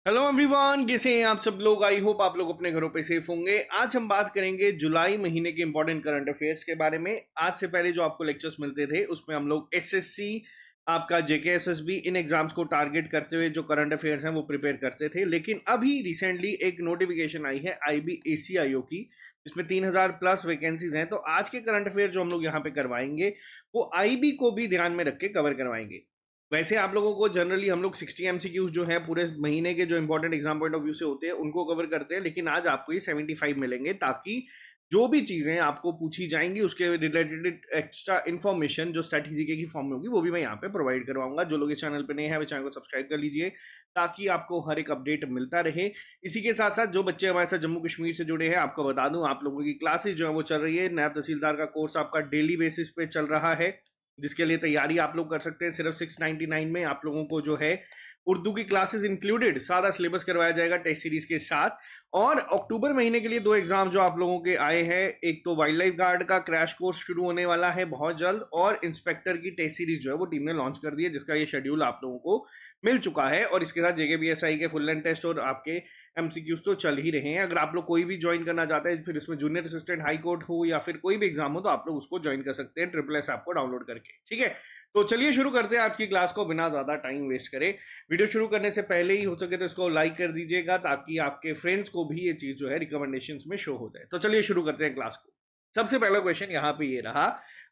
Hello everyone, कैसे हैं आप सब लोग। आई होप आप लोग अपने घरों पे सेफ होंगे। आज हम बात करेंगे जुलाई महीने के इंपॉर्टेंट करंट अफेयर्स के बारे में। आज से पहले जो आपको लेक्चर्स मिलते थे उसमें हम लोग एसएससी, आपका जेके एसएसबी, इन एग्जाम्स को टारगेट करते हुए जो करंट अफेयर्स हैं वो प्रिपेयर करते थे। लेकिन अभी रिसेंटली एक नोटिफिकेशन आई है IBACIO की, जिसमें 3000 प्लस वैकेंसीज हैं। तो आज के करंट अफेयर जो हम लोग यहाँ पे करवाएंगे वो IB को भी ध्यान में रख के कवर करवाएंगे। वैसे आप लोगों को जनरली हम लोग 60 MCQs जो है पूरे महीने के जो important exam point of view से होते हैं उनको कवर करते हैं, लेकिन आज आपको ये 75 मिलेंगे, ताकि जो भी चीजें आपको पूछी जाएंगी उसके रिलेटेड एक्स्ट्रा इन्फॉर्मेशन जो स्ट्रैटेजी की फॉर्म में होगी वो भी मैं यहाँ पे प्रोवाइड करवाऊंगा। जो लोग इस चैनल पे नए हैं वो चैनल को सब्सक्राइब कर लीजिए ताकि आपको हर एक अपडेट मिलता रहे। इसी के साथ साथ जो बच्चे हमारे साथ जम्मू कश्मीर से जुड़े हैं, आपको बता दूं आप लोगों की क्लासेज जो है वो चल रही है। नायब तहसीलदार का कोर्स आपका डेली बेसिस पे चल रहा है, जिसके लिए तैयारी आप लोग कर सकते हैं। सिर्फ 699 में आप लोगों को जो है उर्दू की क्लासेस इंक्लूडेड सारा सिलेबस करवाया जाएगा टेस्ट सीरीज के साथ। और अक्टूबर महीने के लिए 2 एग्जाम जो आप लोगों के आए हैं, एक तो वाइल्ड लाइफ गार्ड का क्रैश कोर्स शुरू होने वाला है बहुत जल्द, और इंस्पेक्टर की टेस्ट सीरीज जो है वो टीम ने लॉन्च कर दी है, जिसका ये शेड्यूल आप लोगों को मिल चुका है। और इसके साथ JKPSI के फुल लेंथ टेस्ट और आपके MCQs तो चल ही रहे हैं। अगर आप लोग कोई भी ज्वाइन करना चाहते हैं, फिर इसमें जूनियर असिस्टेंट हाई कोर्ट हो या फिर कोई भी एग्जाम हो, तो आप लोग उसको ज्वाइन कर सकते हैं SSS ऐप को डाउनलोड करके। ठीक है, तो चलिए शुरू करते हैं आज की क्लास को बिना ज्यादा टाइम वेस्ट करे। वीडियो शुरू करने से पहले ही हो सके तो इसको लाइक कर दीजिएगा ताकि आपके फ्रेंड्स को भी ये चीज जो है रिकमेंडेशंस में शो हो जाए। तो चलिए शुरू करते हैं क्लास को। सबसे पहला क्वेश्चन यहाँ पे ये रहा।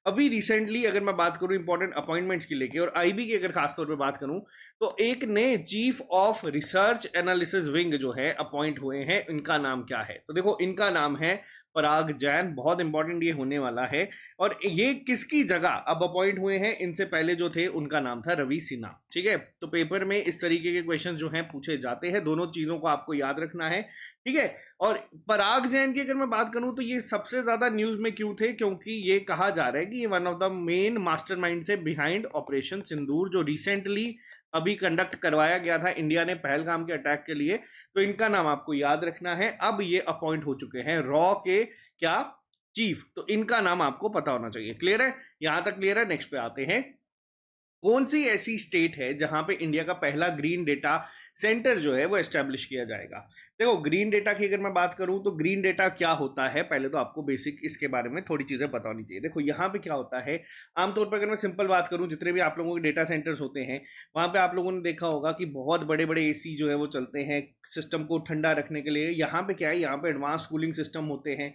अभी रिसेंटली अगर मैं बात करूं इंपॉर्टेंट अपॉइंटमेंट्स की लेके और IB की अगर खासतौर पे बात करूं, तो एक नए chief of research analysis wing जो है अपॉइंट हुए हैं। इनका नाम क्या है? तो देखो, इनका नाम है पराग जैन। बहुत इंपॉर्टेंट ये होने वाला है। और ये किसकी जगह अब अपॉइंट हुए हैं? इनसे पहले जो थे उनका नाम था रवि सिन्हा। ठीक है, तो पेपर में इस तरीके के क्वेश्चन जो हैं पूछे जाते हैं। दोनों चीजों को आपको याद रखना है। ठीक है, और पराग जैन की अगर मैं बात करूं तो ये सबसे ज्यादा न्यूज में क्यों थे? क्योंकि ये कहा जा रहा है कि ये one of the main mastermind से बिहाइंड ऑपरेशन सिंदूर, जो रिसेंटली अभी कंडक्ट करवाया गया था इंडिया ने पहलगाम के अटैक के लिए। तो इनका नाम आपको याद रखना है। अब ये अपॉइंट हो चुके हैं रॉ के क्या चीफ, तो इनका नाम आपको पता होना चाहिए। क्लियर है? यहां तक क्लियर है। नेक्स्ट पे आते हैं। कौन सी ऐसी स्टेट है जहां पे इंडिया का पहला ग्रीन डेटा सेंटर जो है वो एस्टेब्लिश किया जाएगा? देखो, ग्रीन डेटा की अगर मैं बात करूं तो ग्रीन डेटा क्या होता है, पहले तो आपको बेसिक इसके बारे में थोड़ी चीजें पता होनी चाहिए। देखो, यहाँ पे क्या होता है, आमतौर पर अगर मैं सिंपल बात करूं, जितने भी आप लोगों के डेटा सेंटर्स होते हैं वहां पे आप लोगों ने देखा होगा कि बहुत बड़े बड़े AC जो है वो चलते हैं सिस्टम को ठंडा रखने के लिए। यहाँ पे क्या है, यहाँ पे एडवांस कूलिंग सिस्टम होते हैं।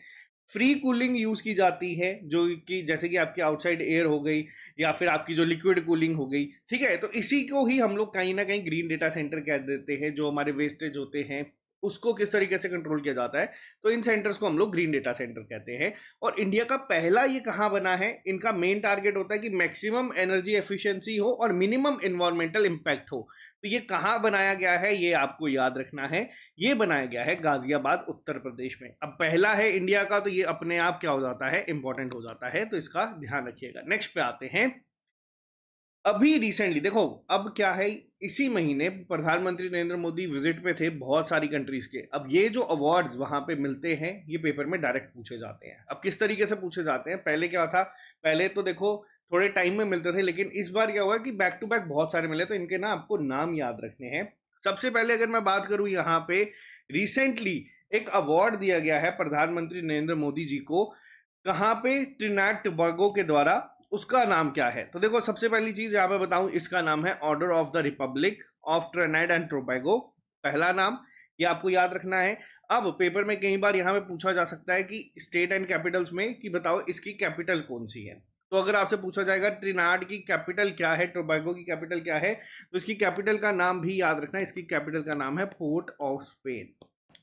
फ्री कूलिंग यूज की जाती है, जो कि जैसे कि आपकी आउटसाइड एयर हो गई या फिर आपकी जो लिक्विड कूलिंग हो गई। ठीक है, तो इसी को ही हम लोग कहीं ना कहीं ग्रीन डेटा सेंटर कह देते हैं। जो हमारे वेस्टेज होते हैं उसको किस तरीके से कंट्रोल किया जाता है, तो इन सेंटर्स को हम लोग ग्रीन डेटा सेंटर कहते हैं। और इंडिया का पहला ये कहाँ बना है? इनका मेन टारगेट होता है कि मैक्सिमम एनर्जी एफिशिएंसी हो और मिनिमम इन्वायरमेंटल इंपैक्ट हो। तो ये कहाँ बनाया गया है ये आपको याद रखना है। ये बनाया गया है गाजियाबाद, उत्तर प्रदेश में। अब पहला है इंडिया का, तो ये अपने आप क्या हो जाता है, इंपॉर्टेंट हो जाता है, तो इसका ध्यान रखिएगा। नेक्स्ट पे आते हैं। अभी रिसेंटली देखो, अब क्या है, इसी महीने प्रधानमंत्री नरेंद्र मोदी विजिट पे थे बहुत सारी कंट्रीज के। अब ये जो अवार्ड्स वहां पे मिलते हैं ये पेपर में डायरेक्ट पूछे जाते हैं। अब किस तरीके से पूछे जाते हैं? पहले क्या था, पहले तो देखो थोड़े टाइम में मिलते थे, लेकिन इस बार क्या हुआ कि बैक टू बैक बहुत सारे मिले, तो इनके ना आपको नाम याद रखने हैं। सबसे पहले अगर मैं बात करूं, यहाँ पे रिसेंटली एक अवार्ड दिया गया है प्रधानमंत्री नरेंद्र मोदी जी को। कहाँ पे? ट्रिनिडाद टोबैगो के द्वारा। उसका नाम क्या है? तो देखो, सबसे पहली चीज यहाँ पे बताऊं, इसका नाम है order of the Republic of Trinidad and Tobago. पहला नाम ये आपको याद रखना है। अब पेपर में कई बार यहाँ पे पूछा जा सकता है कि स्टेट एंड कैपिटल्स में कि बताओ इसकी कैपिटल कौन सी है। तो अगर आपसे पूछा जाएगा ट्रिनिडाद की कैपिटल क्या है, टोबैगो की कैपिटल क्या है, तो इसकी कैपिटल का नाम भी याद रखना है। इसकी कैपिटल का नाम है पोर्ट ऑफ स्पेन।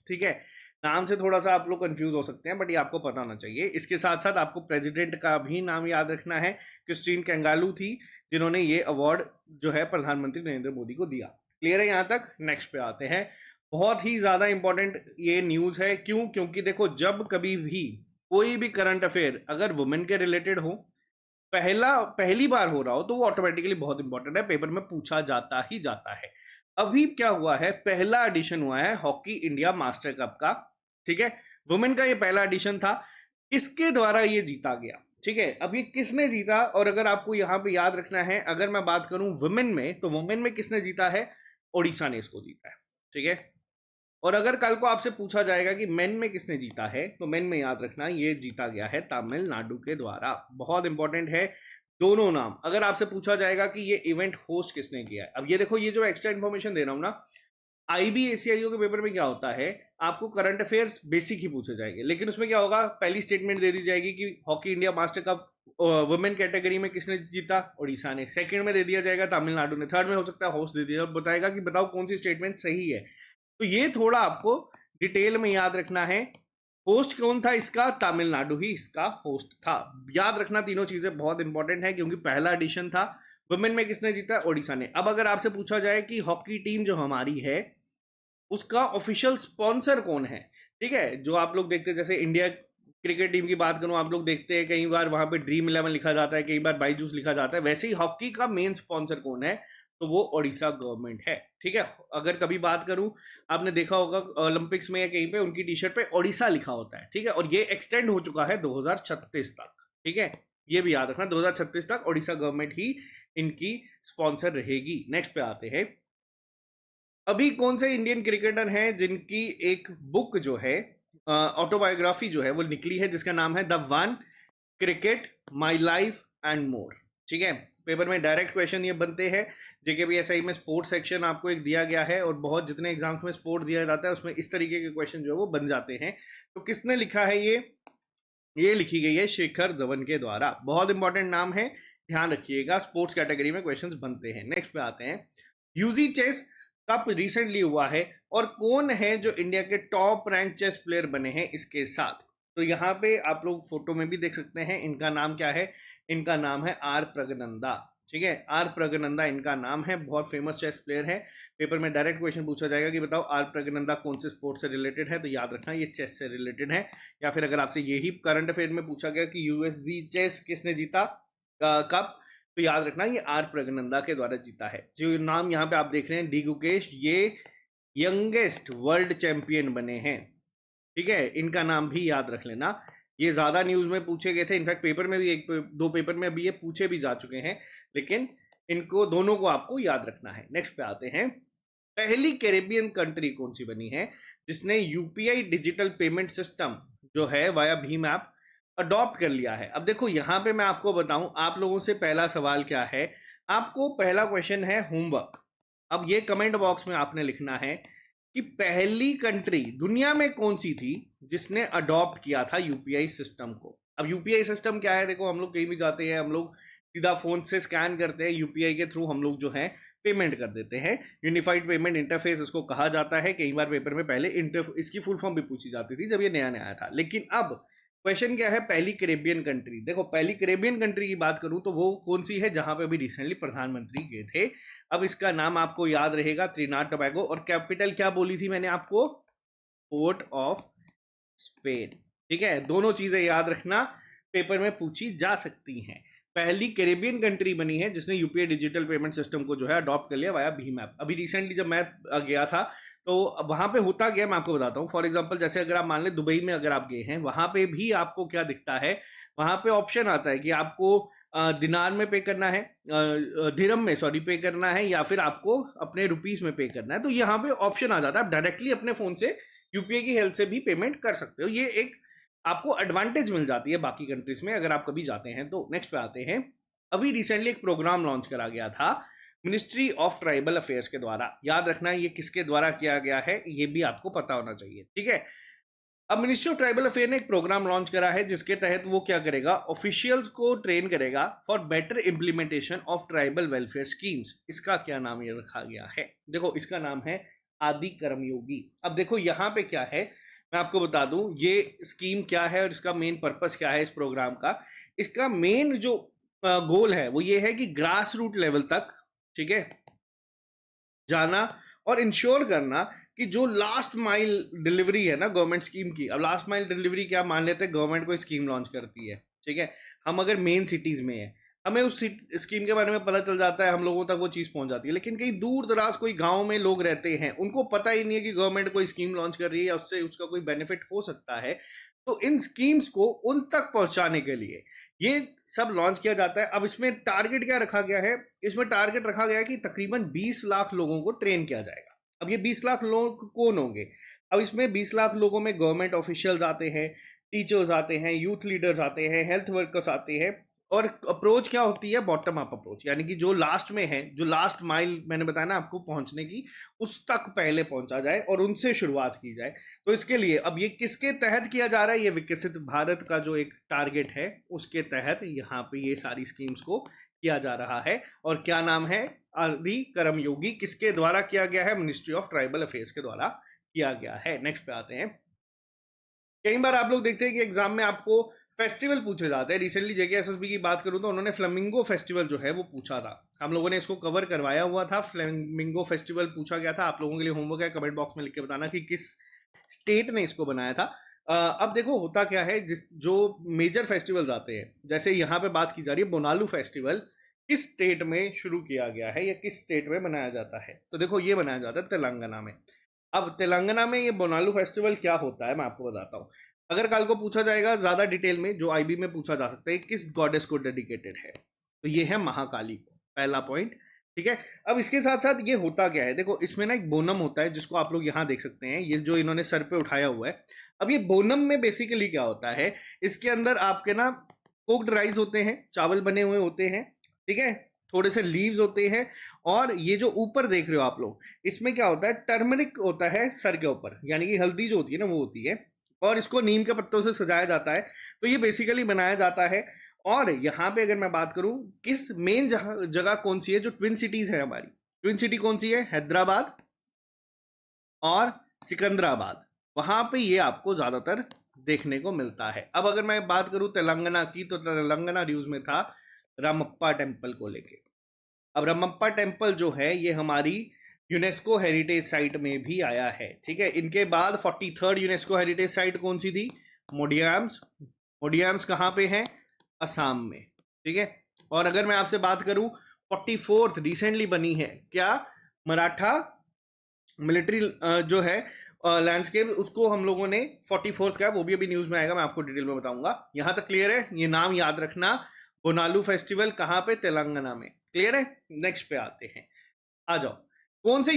ठीक है, नाम से थोड़ा सा आप लोग कंफ्यूज हो सकते हैं, बट ये आपको पता होना चाहिए। इसके साथ साथ आपको प्रेसिडेंट का भी नाम याद रखना है। क्रिस्टीन कैंगालू थी जिन्होंने ये अवार्ड जो है प्रधानमंत्री नरेंद्र मोदी को दिया। क्लियर है यहाँ तक? नेक्स्ट पे आते हैं। बहुत ही ज्यादा इंपॉर्टेंट ये न्यूज है। क्यों? क्योंकि देखो, जब कभी भी कोई भी करंट अफेयर अगर वुमेन के रिलेटेड हो, पहली बार हो रहा हो, तो वो ऑटोमेटिकली बहुत इंपॉर्टेंट है, पेपर में पूछा जाता ही जाता है। अभी क्या हुआ है, पहला एडिशन हुआ है हॉकी इंडिया मास्टर कप का। ठीक है, वुमेन का ये पहला एडिशन था, इसके द्वारा ये जीता गया। ठीक है, अब ये किसने जीता? और अगर आपको यहाँ पे याद रखना है, अगर मैं बात करूं वुमेन में, तो वुमेन में किसने जीता है? ओडिशा ने इसको जीता है। ठीक है। और अगर कल को आपसे पूछा जाएगा कि मेन में किसने जीता है, तो मेन में याद रखना ये जीता गया है तमिलनाडु के द्वारा। बहुत इंपॉर्टेंट है दोनों नाम। अगर आपसे पूछा जाएगा कि ये इवेंट होस्ट किसने किया है, अब ये देखो, ये जो एक्स्ट्रा इन्फॉर्मेशन दे रहा हूं ना, आईबीएससीआईओ के पेपर में क्या होता है, आपको करंट अफेयर्स बेसिक ही पूछे जाएंगे, लेकिन उसमें क्या होगा, पहली स्टेटमेंट दे दी जाएगी कि hockey India master cup women category में किसने जीता, उड़ीसा ने। सेकंड में दे दिया जाएगा तमिलनाडु ने। थर्ड में हो सकता है होस्ट दे दिया, बताएगा कि बताओ कौन सी स्टेटमेंट सही है। तो ये थोड़ा आपको डिटेल में याद रखना है। होस्ट कौन था इसका, तमिलनाडु ही इसका होस्ट था। याद रखना तीनों चीजें बहुत इंपॉर्टेंट है, क्योंकि पहला एडिशन था। वुमेन में किसने जीता, ओडिशा ने। अब अगर आपसे पूछा जाए कि हॉकी टीम जो हमारी है उसका ऑफिशियल स्पॉन्सर कौन है, ठीक है, जो आप लोग देखते हैं, जैसे इंडिया क्रिकेट टीम की बात करूं, आप लोग देखते हैं कई बार वहां पे ड्रीम 11 लिखा जाता है, कई बार बाईजूस लिखा जाता है, वैसे ही हॉकी का मेन स्पॉन्सर कौन है, तो वो ओडिशा गवर्नमेंट है। ठीक है। अगर कभी बात करूं, आपने देखा होगा ओलंपिक्स में या कहीं पे उनकी टी शर्ट पे ओडिशा लिखा होता है, ठीक है, और ये एक्सटेंड हो चुका है 2036 तक। ठीक है, ये भी याद रखना, 2036 तक ओडिशा गवर्नमेंट ही इनकी स्पॉन्सर रहेगी। नेक्स्ट पे आते हैं, अभी कौन से इंडियन क्रिकेटर हैं जिनकी एक बुक जो है, ऑटोबायोग्राफी जो है वो निकली है, जिसका नाम है the one cricket my life and more. ठीक है, पेपर में डायरेक्ट क्वेश्चन ये बनते हैं। जेकेपीएसआई में स्पोर्ट्स सेक्शन आपको एक दिया गया है, और बहुत जितने एग्जाम्स में स्पोर्ट दिया जाता है उसमें इस तरीके के क्वेश्चन जो है वो बन जाते हैं। तो किसने लिखा है ये लिखी गई है शिखर धवन के द्वारा। बहुत इंपॉर्टेंट नाम है, ध्यान रखिएगा, स्पोर्ट्स कैटेगरी में क्वेश्चंस बनते हैं। नेक्स्ट पे आते हैं, यूजी चेस कप रिसेंटली हुआ है, और कौन है जो इंडिया के टॉप रैंक चेस प्लेयर बने हैं इसके साथ। तो यहाँ पे आप लोग फोटो में भी देख सकते हैं, इनका नाम क्या है, इनका नाम है आर प्रगनंदा। ठीक है, आर प्रगनंदा इनका नाम है, बहुत फेमस चेस प्लेयर है। पेपर में डायरेक्ट क्वेश्चन पूछा जाएगा कि बताओ आर प्रगनंदा कौन से स्पोर्ट से रिलेटेड है, तो याद रखना ये चेस से रिलेटेड है। या फिर अगर आपसे यही करंट अफेयर में पूछा गया कि यूएसजी चेस किसने जीता कप, तो याद रखना ये आर प्रगनंदा के द्वारा जीता है। जो नाम यहाँ पे आप देख रहे हैं डी गुकेश, ये यंगेस्ट वर्ल्ड चैंपियन बने हैं। ठीक है, इनका नाम भी याद रख लेना। ये ज्यादा न्यूज में पूछे गए थे, इनफैक्ट पेपर में भी एक दो पेपर में अभी ये पूछे भी जा चुके हैं, लेकिन इनको दोनों को आपको याद रखना है। नेक्स्ट पे आते हैं, पहली कैरेबियन कंट्री कौन सी बनी है जिसने यूपीआई डिजिटल पेमेंट सिस्टम जो है वाया भीम ऐप अडॉप्ट कर लिया है। अब देखो यहाँ पे मैं आपको बताऊं, आप लोगों से पहला सवाल क्या है, आपको पहला क्वेश्चन है होमवर्क। अब ये कमेंट बॉक्स में आपने लिखना है कि पहली कंट्री दुनिया में कौन सी थी जिसने अडॉप्ट किया था यूपीआई सिस्टम को। अब यूपीआई सिस्टम क्या है, देखो हम लोग कहीं भी जाते हैं, हम लोग सीधा फोन से स्कैन करते हैं, यूपीआई के थ्रू हम लोग जो है पेमेंट कर देते हैं। यूनिफाइड पेमेंट इंटरफेस इसको कहा जाता है। कई बार पेपर में पहले इसकी फुल फॉर्म भी पूछी जाती थी जब ये नया नया आया था, लेकिन अब क्वेश्चन क्या है, पहली कैरेबियन कंट्री। देखो पहली कैरेबियन कंट्री की बात करूं तो वो कौन सी है जहां पे अभी रिसेंटली प्रधानमंत्री गए थे। अब इसका नाम आपको याद रहेगा, त्रिनाद टोबैगो। और कैपिटल क्या बोली थी मैंने आपको, पोर्ट ऑफ स्पेन। ठीक है, दोनों चीजें याद रखना, पेपर में पूछी जा सकती हैं। पहली कैरेबियन कंट्री बनी है जिसने यूपीआई डिजिटल पेमेंट सिस्टम को जो है अडॉप्ट कर लिया वाया भीम ऐप। अभी रिसेंटली जब मैं गया था तो वहां पे होता गया, मैं आपको बताता हूँ। फॉर एग्जांपल जैसे अगर आप मान लें दुबई में अगर आप गए हैं, वहां पे भी आपको क्या दिखता है, वहां पे ऑप्शन आता है कि आपको दिनार में पे करना है, दिरहम में सॉरी पे करना है, या फिर आपको अपने रुपीस में पे करना है। तो यहाँ पे ऑप्शन आ जाता है, आप डायरेक्टली अपने फोन से यूपीआई की हेल्प से भी पेमेंट कर सकते हो। ये एक आपको एडवांटेज मिल जाती है बाकी कंट्रीज में अगर आप कभी जाते हैं तो। नेक्स्ट पे आते हैं, अभी रिसेंटली एक प्रोग्राम लॉन्च करा गया था मिनिस्ट्री ऑफ ट्राइबल अफेयर्स के द्वारा। याद रखना ये किसके द्वारा किया गया है, ये भी आपको पता होना चाहिए। ठीक है, अब मिनिस्ट्री ऑफ ट्राइबल अफेयर ने एक प्रोग्राम लॉन्च करा है जिसके तहत वो क्या करेगा, ऑफिशियल्स को ट्रेन करेगा for better implementation of tribal welfare schemes. इसका क्या नाम ये रखा गया है, देखो इसका नाम है आदि कर्मयोगी। अब देखो यहाँ पे क्या है, मैं आपको बता दूं ये स्कीम क्या है और इसका मेन पर्पस क्या है इस प्रोग्राम का। इसका मेन जो गोल है वो ये है कि ग्रास रूट लेवल तक, ठीक है, जाना और इंश्योर करना कि जो लास्ट माइल डिलीवरी है ना गवर्नमेंट स्कीम की। अब लास्ट माइल डिलीवरी क्या, मान लेते हैं गवर्नमेंट कोई स्कीम लॉन्च करती है, ठीक है, हम अगर मेन सिटीज में है, हमें उस स्कीम के बारे में पता चल जाता है, हम लोगों तक वो चीज़ पहुंच जाती है। लेकिन कहीं दूर दराज कोई गांव में लोग रहते हैं, उनको पता ही नहीं है कि गवर्नमेंट कोई स्कीम लॉन्च कर रही है या उससे उसका कोई बेनिफिट हो सकता है। तो इन स्कीम्स को उन तक पहुंचाने के लिए ये सब लॉन्च किया जाता है। अब इसमें टारगेट क्या रखा गया है, इसमें टारगेट रखा गया है कि तकरीबन 20 लाख लोगों को ट्रेन किया जाएगा। अब ये 20 लाख लोग कौन होंगे? अब इसमें 20 लाख लोगों में गवर्नमेंट ऑफिशियल्स आते हैं, टीचर्स आते हैं, यूथ लीडर्स आते हैं, हेल्थ वर्कर्स आते हैं, और अप्रोच क्या होती है? बॉटम अप अप्रोच, यानी कि जो लास्ट में है, जो लास्ट माइल मैंने बताया ना आपको पहुंचने की, उस तक पहले पहुंचा जाए और उनसे शुरुआत की जाए। तो इसके लिए अब ये किसके तहत किया जा रहा है? ये विकसित भारत का जो एक टारगेट है उसके तहत यहाँ पे ये सारी स्कीम्स को किया जा रहा है। और क्या नाम है? आदि कर्मयोगी। किसके द्वारा किया गया है? मिनिस्ट्री ऑफ ट्राइबल अफेयर्स के द्वारा किया गया है। नेक्स्ट पे आते हैं। कई बार आप लोग देखते हैं कि एग्जाम में आपको फेस्टिवल पूछे जाते हैं। रिसेंटली जेके एसएसबी की बात करूं तो उन्होंने फ्लेमिंगो फेस्टिवल जो है वो पूछा था। हम लोगों ने इसको कवर करवाया हुआ था। फ्लेमिंगो फेस्टिवल पूछा गया था। आप लोगों के लिए होमवर्क है, कमेंट बॉक्स में लिख के बताना कि किस स्टेट ने इसको बनाया था। अब देखो होता क्या है, जो मेजर फेस्टिवल्स आते हैं, जैसे यहाँ पे बात की जा रही है बोनालू फेस्टिवल, किस स्टेट में शुरू किया गया है या किस स्टेट में बनाया जाता है? तो देखो ये बनाया जाता है तेलंगाना में। अब तेलंगाना में ये बोनालू फेस्टिवल क्या होता है मैं आपको बताता हूँ। अगर कल को पूछा जाएगा ज्यादा डिटेल में, जो आईबी में पूछा जा सकता है, किस गॉडेस को डेडिकेटेड है, तो ये है महाकाली को, पहला पॉइंट। ठीक है। अब इसके साथ साथ ये होता क्या है, देखो इसमें ना एक बोनम होता है जिसको आप लोग यहाँ देख सकते हैं, ये जो इन्होंने सर पे उठाया हुआ है। अब ये बोनम में बेसिकली क्या होता है, इसके अंदर आपके ना कुक्ड राइस होते हैं, चावल बने हुए होते हैं, ठीक है, थोड़े से लीव्स होते हैं, और ये जो ऊपर देख रहे हो आप लोग, इसमें क्या होता है? टर्मरिक होता है सर के ऊपर, यानी कि हल्दी जो होती है ना वो होती है, और इसको नीम के पत्तों से सजाया जाता है। तो ये बेसिकली बनाया जाता है। और यहाँ पे अगर मैं बात करूं, किस मेन जगह कौन सी है, जो ट्विन सिटीज है हमारी, ट्विन सिटी कौन सी है? हैदराबाद और सिकंदराबाद। वहां पे ये आपको ज्यादातर देखने को मिलता है। अब अगर मैं बात करूं तेलंगाना की, तो तेलंगाना न्यूज में था रामप्पा टेम्पल को लेके। अब रामप्पा टेम्पल जो है ये हमारी यूनेस्को हेरिटेज साइट में भी आया है। ठीक है। इनके बाद 43rd यूनेस्को हेरिटेज साइट कौन सी थी? मोडियाम्स। मोडियाम्स कहाँ पे है? असम में। ठीक है। और अगर मैं आपसे बात करूं, 44th रिसेंटली बनी है क्या? मराठा मिलिट्री जो है लैंडस्केप, उसको हम लोगों ने 44th का, वो भी अभी न्यूज में आएगा, मैं आपको डिटेल में बताऊंगा। यहां तक क्लियर है? ये नाम याद रखना। बोनालू फेस्टिवल कहाँ पे? तेलंगाना में। क्लियर है? नेक्स्ट पे आते हैं, आ जाओ। कौन से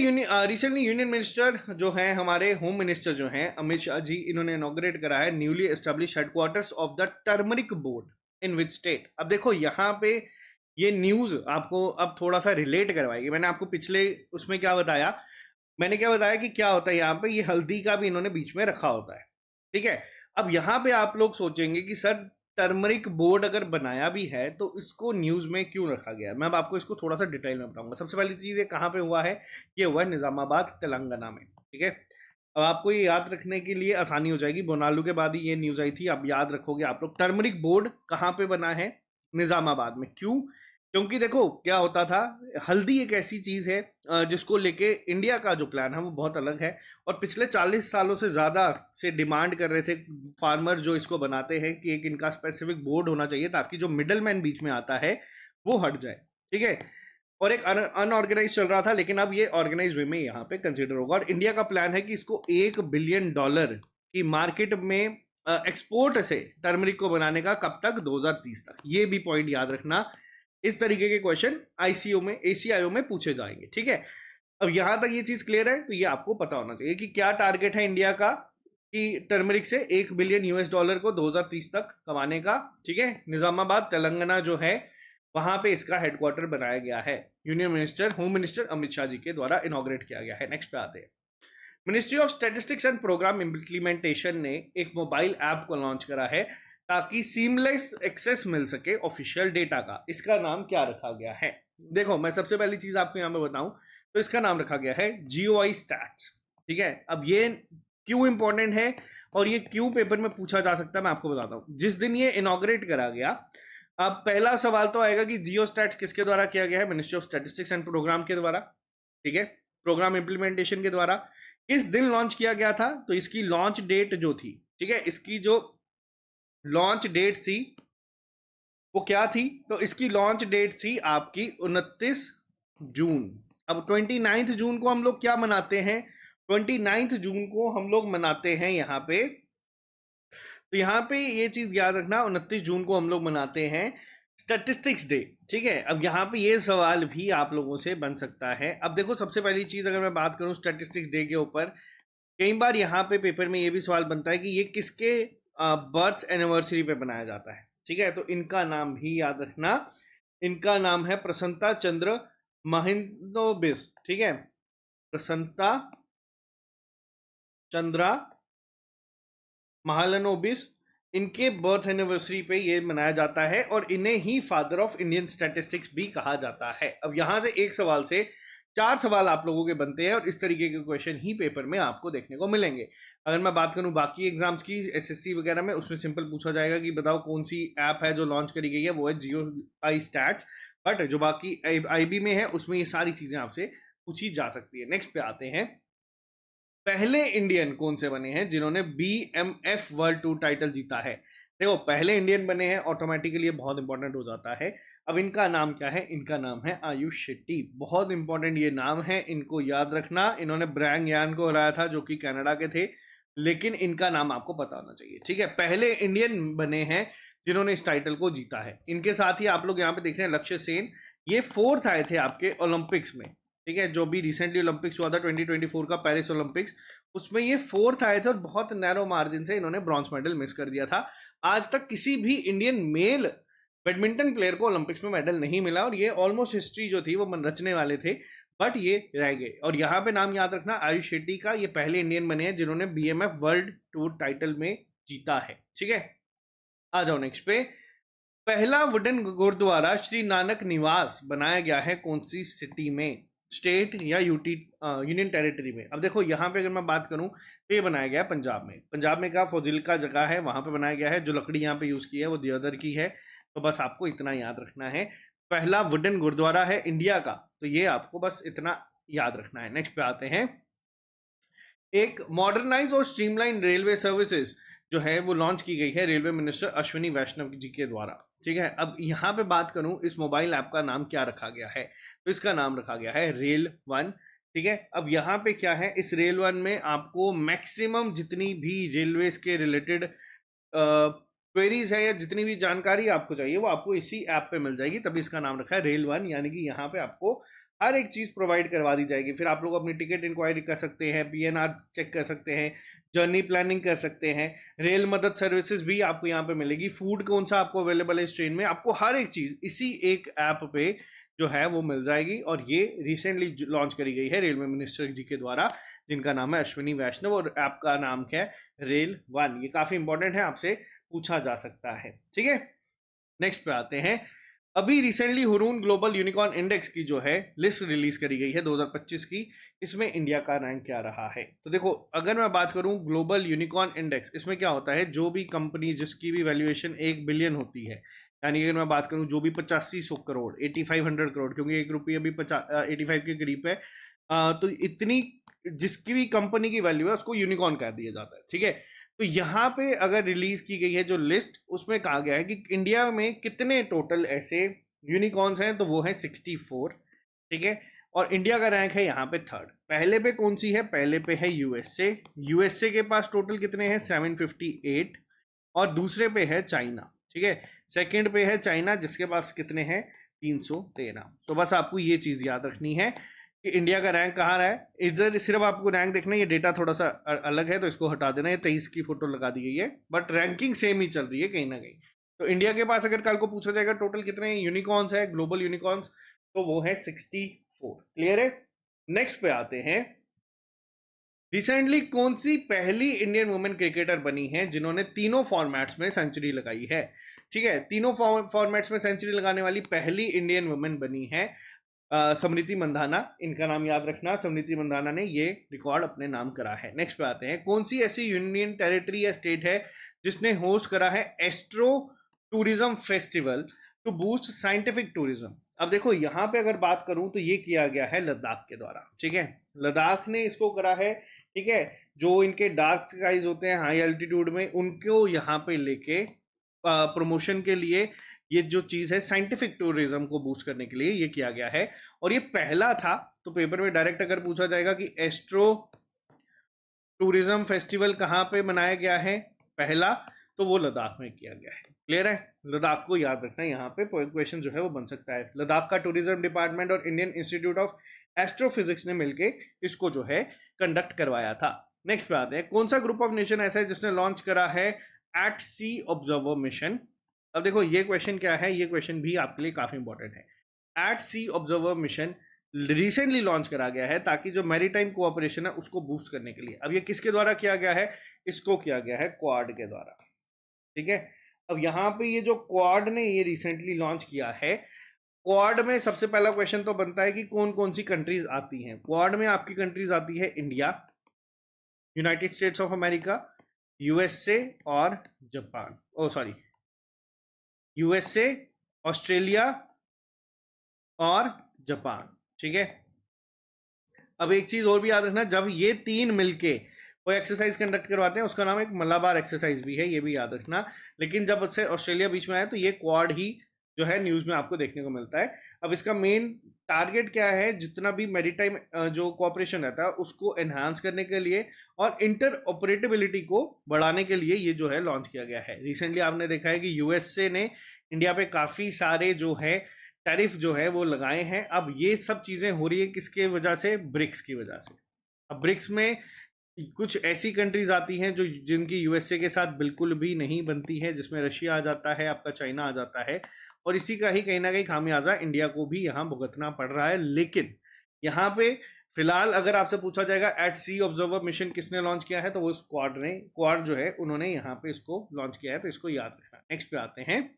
रिसेंटली यूनियन मिनिस्टर जो हैं, हमारे होम मिनिस्टर जो हैं अमित शाह जी, इन्होंने इनॉग्रेट करा है newly establish headquarters of the turmeric board in which state. अब देखो यहाँ पे ये न्यूज आपको अब थोड़ा सा रिलेट करवाएगी। मैंने आपको पिछले उसमें क्या बताया, मैंने क्या बताया कि क्या होता है यहाँ पे, ये हल्दी का भी इन्होंने बीच में रखा होता है। ठीक है। अब यहाँ पे आप लोग सोचेंगे कि सर टर्मरिक बोर्ड अगर बनाया भी है तो इसको न्यूज में क्यों रखा गया? मैं अब आपको इसको थोड़ा सा डिटेल में बताऊंगा। सबसे पहली चीज ये कहाँ पे हुआ है? ये हुआ है निजामाबाद तेलंगाना में। ठीक है। अब आपको ये याद रखने के लिए आसानी हो जाएगी, बोनालू के बाद ही ये न्यूज आई थी, अब याद रखोगे आप लोग। टर्मरिक बोर्ड कहाँ पे बना है? निजामाबाद में। क्यों? क्योंकि देखो क्या होता था, हल्दी एक ऐसी चीज है जिसको लेके इंडिया का जो प्लान है वो बहुत अलग है, और पिछले 40 सालों से ज्यादा से डिमांड कर रहे थे फार्मर जो इसको बनाते हैं कि एक इनका स्पेसिफिक बोर्ड होना चाहिए, ताकि जो मिडल मैन बीच में आता है वो हट जाए। ठीक है। और एक अनऑर्गेनाइज चल रहा था, लेकिन अब ये ऑर्गेनाइज वे में यहाँ पे कंसिडर होगा, और इंडिया का प्लान है कि इसको $1 बिलियन की मार्केट में एक्सपोर्ट से टर्मरिक को बनाने का, कब तक? 2030 तक। ये भी पॉइंट याद रखना। इस तरीके के क्वेश्चन आईसीओ में, एसीआईओ में पूछे जाएंगे। ठीक है। अब यहां तक ये चीज क्लियर है, तो ये आपको पता होना चाहिए कि क्या टारगेट है इंडिया का, कि टर्मरिक से $1 बिलियन को 2030 तक कमाने का। ठीक है। निजामाबाद तेलंगाना जो है, वहां पे इसका हेडक्वार्टर बनाया गया है। Union minister, home minister Amit Shah ji के द्वारा इनॉग्रेट किया गया है। नेक्स्ट पे आते हैं। Ministry of statistics and programme implementation ने एक मोबाइल ऐप को लॉन्च करा है ताकि सीमलेस एक्सेस मिल सके ऑफिशियल डेटा का। इसका नाम क्या रखा गया है? देखो मैं सबसे पहली चीज आपको यहाँ पे बताऊं, तो इसका नाम रखा गया है जीओआई स्टैट्स। ठीक है। अब ये क्यों इंपॉर्टेंट है और ये क्यों पेपर में पूछा जा सकता है, मैं आपको बताता हूँ। जिस दिन ये इनॉग्रेट करा गया, अब पहला सवाल तो आएगा कि जियो स्टैट्स किसके द्वारा किया गया है? Ministry of statistics and programme के द्वारा। ठीक है। प्रोग्राम इंप्लीमेंटेशन के द्वारा। इस दिन लॉन्च किया गया था, तो इसकी लॉन्च डेट जो थी, ठीक है, इसकी जो लॉन्च डेट थी वो क्या थी? तो इसकी लॉन्च डेट थी आपकी 29 जून। अब 29 जून को हम लोग क्या मनाते हैं? 29 जून को हम लोग मनाते हैं यहाँ पे, तो यहाँ पे ये चीज याद रखना, 29 जून को हम लोग मनाते हैं स्टैटिस्टिक्स डे, ठीक है। अब यहाँ पे ये सवाल भी आप लोगों से बन सकता है। अब देखो, सबसे पहली चीज अगर मैं बात करूँ स्टैटिस्टिक्स डे के ऊपर, कई बार यहाँ पे पेपर में ये भी सवाल बनता है कि ये किसके बर्थ एनिवर्सरी पे बनाया जाता है, ठीक है। तो इनका नाम भी याद रखना, इनका नाम है प्रसन्नता चंद्र महिंदोबिस, ठीक है। प्रसन्नता चंद्रा महालनोबिस, इनके बर्थ एनिवर्सरी पे ये मनाया जाता है और इन्हें ही फादर ऑफ इंडियन स्टैटिस्टिक्स भी कहा जाता है। अब यहां से एक सवाल से 4 सवाल आप लोगों के बनते हैं और इस तरीके के क्वेश्चन ही पेपर में आपको देखने को मिलेंगे। अगर मैं बात करूं बाकी एग्जाम्स की, एसएससी वगैरह में, उसमें सिंपल पूछा जाएगा कि बताओ कौन सी ऐप है जो लॉन्च करी गई है, वो है जियो आई स्टैट्स। बट जो बाकी आईबी में है उसमें ये सारी चीजें आपसे पूछी जा सकती है। नेक्स्ट पे आते हैं, पहले इंडियन कौन से बने हैं जिन्होंने BMF वर्ल्ड टूर टाइटल जीता है। देखो, पहले इंडियन बने हैं, ऑटोमेटिकली बहुत इंपॉर्टेंट हो जाता है। अब इनका नाम क्या है? इनका नाम है आयुष शेट्टी। बहुत इंपॉर्टेंट ये नाम है, इनको याद रखना। इन्होंने ब्रैंग यान को हराया था जो कि कनाडा के थे, लेकिन इनका नाम आपको पता होना चाहिए, ठीक है। पहले इंडियन बने हैं जिन्होंने इस टाइटल को जीता है। इनके साथ ही आप लोग यहाँ पे देख रहे हैं लक्ष्य सेन, ये 4th आए थे आपके ओलंपिक्स में, ठीक है। जो भी रिसेंटली ओलंपिक्स हुआ था 2024 का पेरिस ओलंपिक्स, उसमें ये 4th आए थे और बहुत नैरो मार्जिन से इन्होंने ब्रॉन्ज मेडल मिस कर दिया था। आज तक किसी भी इंडियन मेल बैडमिंटन प्लेयर को ओलंपिक्स में मेडल नहीं मिला और ये ऑलमोस्ट हिस्ट्री जो थी वो मन रचने वाले थे, बट ये रह गए। और यहाँ पे नाम याद रखना आयुष शेट्टी का, ये पहले इंडियन बने हैं जिन्होंने BMF वर्ल्ड टूर टाइटल में जीता है, ठीक है। आ जाओ नेक्स्ट पे, पहला वुडन गुरुद्वारा श्री नानक निवास बनाया गया है कौन सी सिटी में, स्टेट या यूनियन टेरिटरी में? अब देखो, यहाँ पे अगर मैं बात करूं तो ये बनाया गया है पंजाब में। पंजाब में क्या फाजिल्का जगह है, वहां पे बनाया गया है। जो लकड़ी यहाँ पे यूज की है वो दियोदर की है। तो बस आपको इतना याद रखना है, पहला वुडन गुरुद्वारा है इंडिया का, तो ये आपको बस इतना याद रखना है। नेक्स्ट पे आते हैं, एक मॉडर्नाइज और स्ट्रीमलाइन रेलवे सर्विसेज जो है वो लॉन्च की गई है रेलवे मिनिस्टर अश्विनी वैष्णव जी के द्वारा, ठीक है। अब यहाँ पे बात करूं इस मोबाइल ऐप का नाम क्या रखा गया है, तो इसका नाम रखा गया है रेल वन, ठीक है। अब यहाँ पे क्या है, इस रेल वन में आपको मैक्सिमम जितनी भी रेलवे के रिलेटेड क्वेरीज है या जितनी भी जानकारी आपको चाहिए वो आपको इसी ऐप पे मिल जाएगी, तभी इसका नाम रखा है रेल वन। यानी कि यहाँ पे आपको हर एक चीज प्रोवाइड करवा दी जाएगी। फिर आप लोग अपनी टिकट इंक्वायरी कर सकते हैं, PNR चेक कर सकते हैं, जर्नी प्लानिंग कर सकते हैं, रेल मदद सर्विसेज भी आपको यहाँ पे मिलेगी, फूड कौन सा आपको अवेलेबल है इस ट्रेन में, आपको हर एक चीज इसी एक ऐप पे जो है वो मिल जाएगी। और ये रिसेंटली लॉन्च करी गई है रेलवे मिनिस्टर जी के द्वारा, जिनका नाम है अश्विनी वैष्णव, और ऐप का नाम क्या है? Rail one. ये काफी इंपॉर्टेंट है, आपसे पूछा जा सकता है, ठीक है। नेक्स्ट पे आते हैं, अभी recently Hurun global unicorn index की जो है लिस्ट रिलीज करी गई है 2025 की, इसमें इंडिया का रैंक क्या रहा है? तो देखो, अगर मैं बात करूं ग्लोबल यूनिकॉर्न इंडेक्स, इसमें क्या होता है, जो भी कंपनी जिसकी भी वैल्यूएशन 1 बिलियन होती है, यानी अगर मैं बात करूं जो भी 8500 करोड़ 8500 करोड़, क्योंकि 1 रुपये अभी 85 के करीब है, तो इतनी जिसकी भी कंपनी की वैल्यू है उसको यूनिकॉर्न कह दिया जाता है, ठीक है। तो यहाँ पे अगर रिलीज की गई है जो लिस्ट, उसमें कहा गया है कि इंडिया में कितने टोटल ऐसे यूनिकॉर्न्स हैं, तो वो है 64, ठीक है। और इंडिया का रैंक है यहाँ पे 3rd। पहले पे कौन सी है? पहले पे है यूएसए। यूएसए के पास टोटल कितने हैं? 758। और दूसरे पे है चाइना, ठीक है। सेकंड पे है चाइना जिसके पास कितने हैं? 313। तो बस आपको ये चीज याद रखनी है कि इंडिया का रैंक कहाँ रहा है। इधर सिर्फ आपको रैंक देखना है, ये डेटा थोड़ा सा अलग है तो इसको हटा देना। ये 23 की फोटो लगा दी गई है, बट रैंकिंग सेम ही चल रही है कहीं ना कहीं। तो इंडिया के पास अगर कल को पूछा जाएगा टोटल कितने यूनिकॉर्न्स है, ग्लोबल यूनिकॉर्न्स, तो वो है 64। क्लियर है? नेक्स्ट पे आते हैं, रिसेंटली कौन सी पहली इंडियन वुमेन क्रिकेटर बनी है जिन्होंने तीनों फॉर्मेट्स में सेंचुरी लगाई है? ठीक है, तीनों फॉर्मेट्स में सेंचुरी लगाने वाली पहली इंडियन वुमेन बनी है समृति मंधाना। इनका नाम याद रखना, समृति मंधाना ने ये रिकॉर्ड अपने नाम करा है। नेक्स्ट पे आते हैं, कौन सी ऐसी यूनियन टेरिटरी या स्टेट है जिसने होस्ट करा है astro tourism festival to boost scientific tourism? अब देखो, यहाँ पे अगर बात करूं तो ये किया गया है लद्दाख के द्वारा, ठीक है। लद्दाख ने इसको करा है, ठीक है। जो इनके डार्क स्काइज होते हैं हाई एल्टीट्यूड में, उनको यहाँ पे लेके प्रमोशन के लिए ये जो चीज है साइंटिफिक टूरिज्म को बूस्ट करने के लिए ये किया गया है। और ये पहला था, तो पेपर में डायरेक्ट अगर पूछा जाएगा कि एस्ट्रो टूरिज्म फेस्टिवल कहाँ पे मनाया गया है पहला, तो वो लद्दाख में किया गया है। क्लियर है? लद्दाख को याद रखना, यहाँ पे क्वेश्चन जो है वो बन सकता है। लद्दाख का टूरिज्म डिपार्टमेंट और इंडियन इंस्टीट्यूट ऑफ एस्ट्रोफिजिक्स ने मिलकर इसको जो है कंडक्ट करवाया था। नेक्स्ट पे आते हैं, कौन सा ग्रुप ऑफ नेशन ऐसा है जिसने लॉन्च करा है एट सी ऑब्जर्वर मिशन? अब देखो ये क्वेश्चन क्या है, ये क्वेश्चन भी आपके लिए काफी इंपॉर्टेंट है। एट सी ऑब्जर्वर मिशन रिसेंटली लॉन्च करा गया है ताकि जो मैरीटाइम कोऑपरेशन है उसको बूस्ट करने के लिए। अब ये किसके द्वारा किया गया है? इसको किया गया है क्वाड के द्वारा। ठीक है, अब यहाँ पे ये जो क्वाड ने ये रिसेंटली लॉन्च किया है, क्वाड में सबसे पहला क्वेश्चन तो बनता है कि कौन कौन सी कंट्रीज आती हैं। क्वाड में आपकी कंट्रीज आती है India, United states of America, USA और जापान, ओ सॉरी, यूएसए, ऑस्ट्रेलिया और जापान। ठीक है, अब एक चीज और भी याद रखना, जब ये तीन मिलके कोई एक्सरसाइज कंडक्ट करवाते हैं उसका नाम एक मलाबार एक्सरसाइज भी है, ये भी याद रखना। लेकिन जब उससे ऑस्ट्रेलिया बीच में आया तो ये क्वाड ही जो है न्यूज में आपको देखने को मिलता है। अब इसका मेन टारगेट क्या है? जितना भी मैरीटाइम जो कोऑपरेशन रहता है उसको एनहांस करने के लिए और इंटर ऑपरेटेबिलिटी को बढ़ाने के लिए ये जो है लॉन्च किया गया है। रिसेंटली आपने देखा है कि यूएसए ने इंडिया पे काफी सारे जो है टैरिफ जो है वो लगाए हैं। अब ये सब चीजें हो रही है किसके वजह से? ब्रिक्स की वजह से। अब ब्रिक्स में कुछ ऐसी कंट्रीज आती हैं जो जिनकी यूएसए के साथ बिल्कुल भी नहीं बनती है, जिसमें रशिया आ जाता है, आपका चाइना आ जाता है, और इसी का ही कहीं ना कहीं खामियाजा इंडिया को भी यहाँ भुगतना पड़ रहा है। लेकिन यहाँ पे फिलहाल अगर आपसे पूछा जाएगा एट सी ऑब्जर्वर मिशन किसने लॉन्च किया है, तो वो क्वाड जो है उन्होंने यहाँ पे इसको लॉन्च किया है, तो इसको याद रखना। नेक्स्ट पे आते हैं,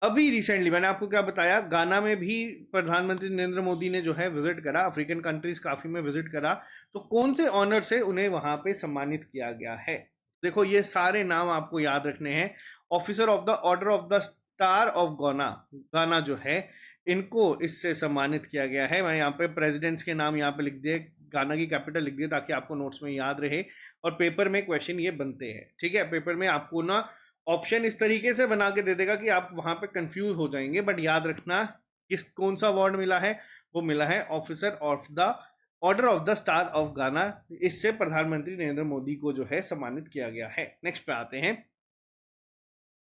अभी रिसेंटली मैंने आपको क्या बताया, गाना में भी प्रधानमंत्री नरेंद्र मोदी ने जो है विजिट करा, अफ्रीकन कंट्रीज काफी में विजिट करा, तो कौन से ऑनर से उन्हें वहां पे सम्मानित किया गया है? देखो ये सारे नाम आपको याद रखने हैं। Officer of the order of the star of गाना, गाना जो है इनको इससे सम्मानित किया गया है। मैं यहाँ पे प्रेसिडेंट्स के नाम यहाँ पे लिख दिए, गाना की कैपिटल लिख दिए ताकि आपको नोट्स में याद रहे, और पेपर में क्वेश्चन ये बनते हैं। ठीक है, पेपर में आपको ना ऑप्शन इस तरीके से बना के दे देगा कि आप वहां पे कंफ्यूज हो जाएंगे, बट याद रखना किस कौन सा अवार्ड मिला है, वो मिला है officer of the order of the star of गाना। इससे प्रधानमंत्री नरेंद्र मोदी को जो है सम्मानित किया गया है। नेक्स्ट पे आते हैं,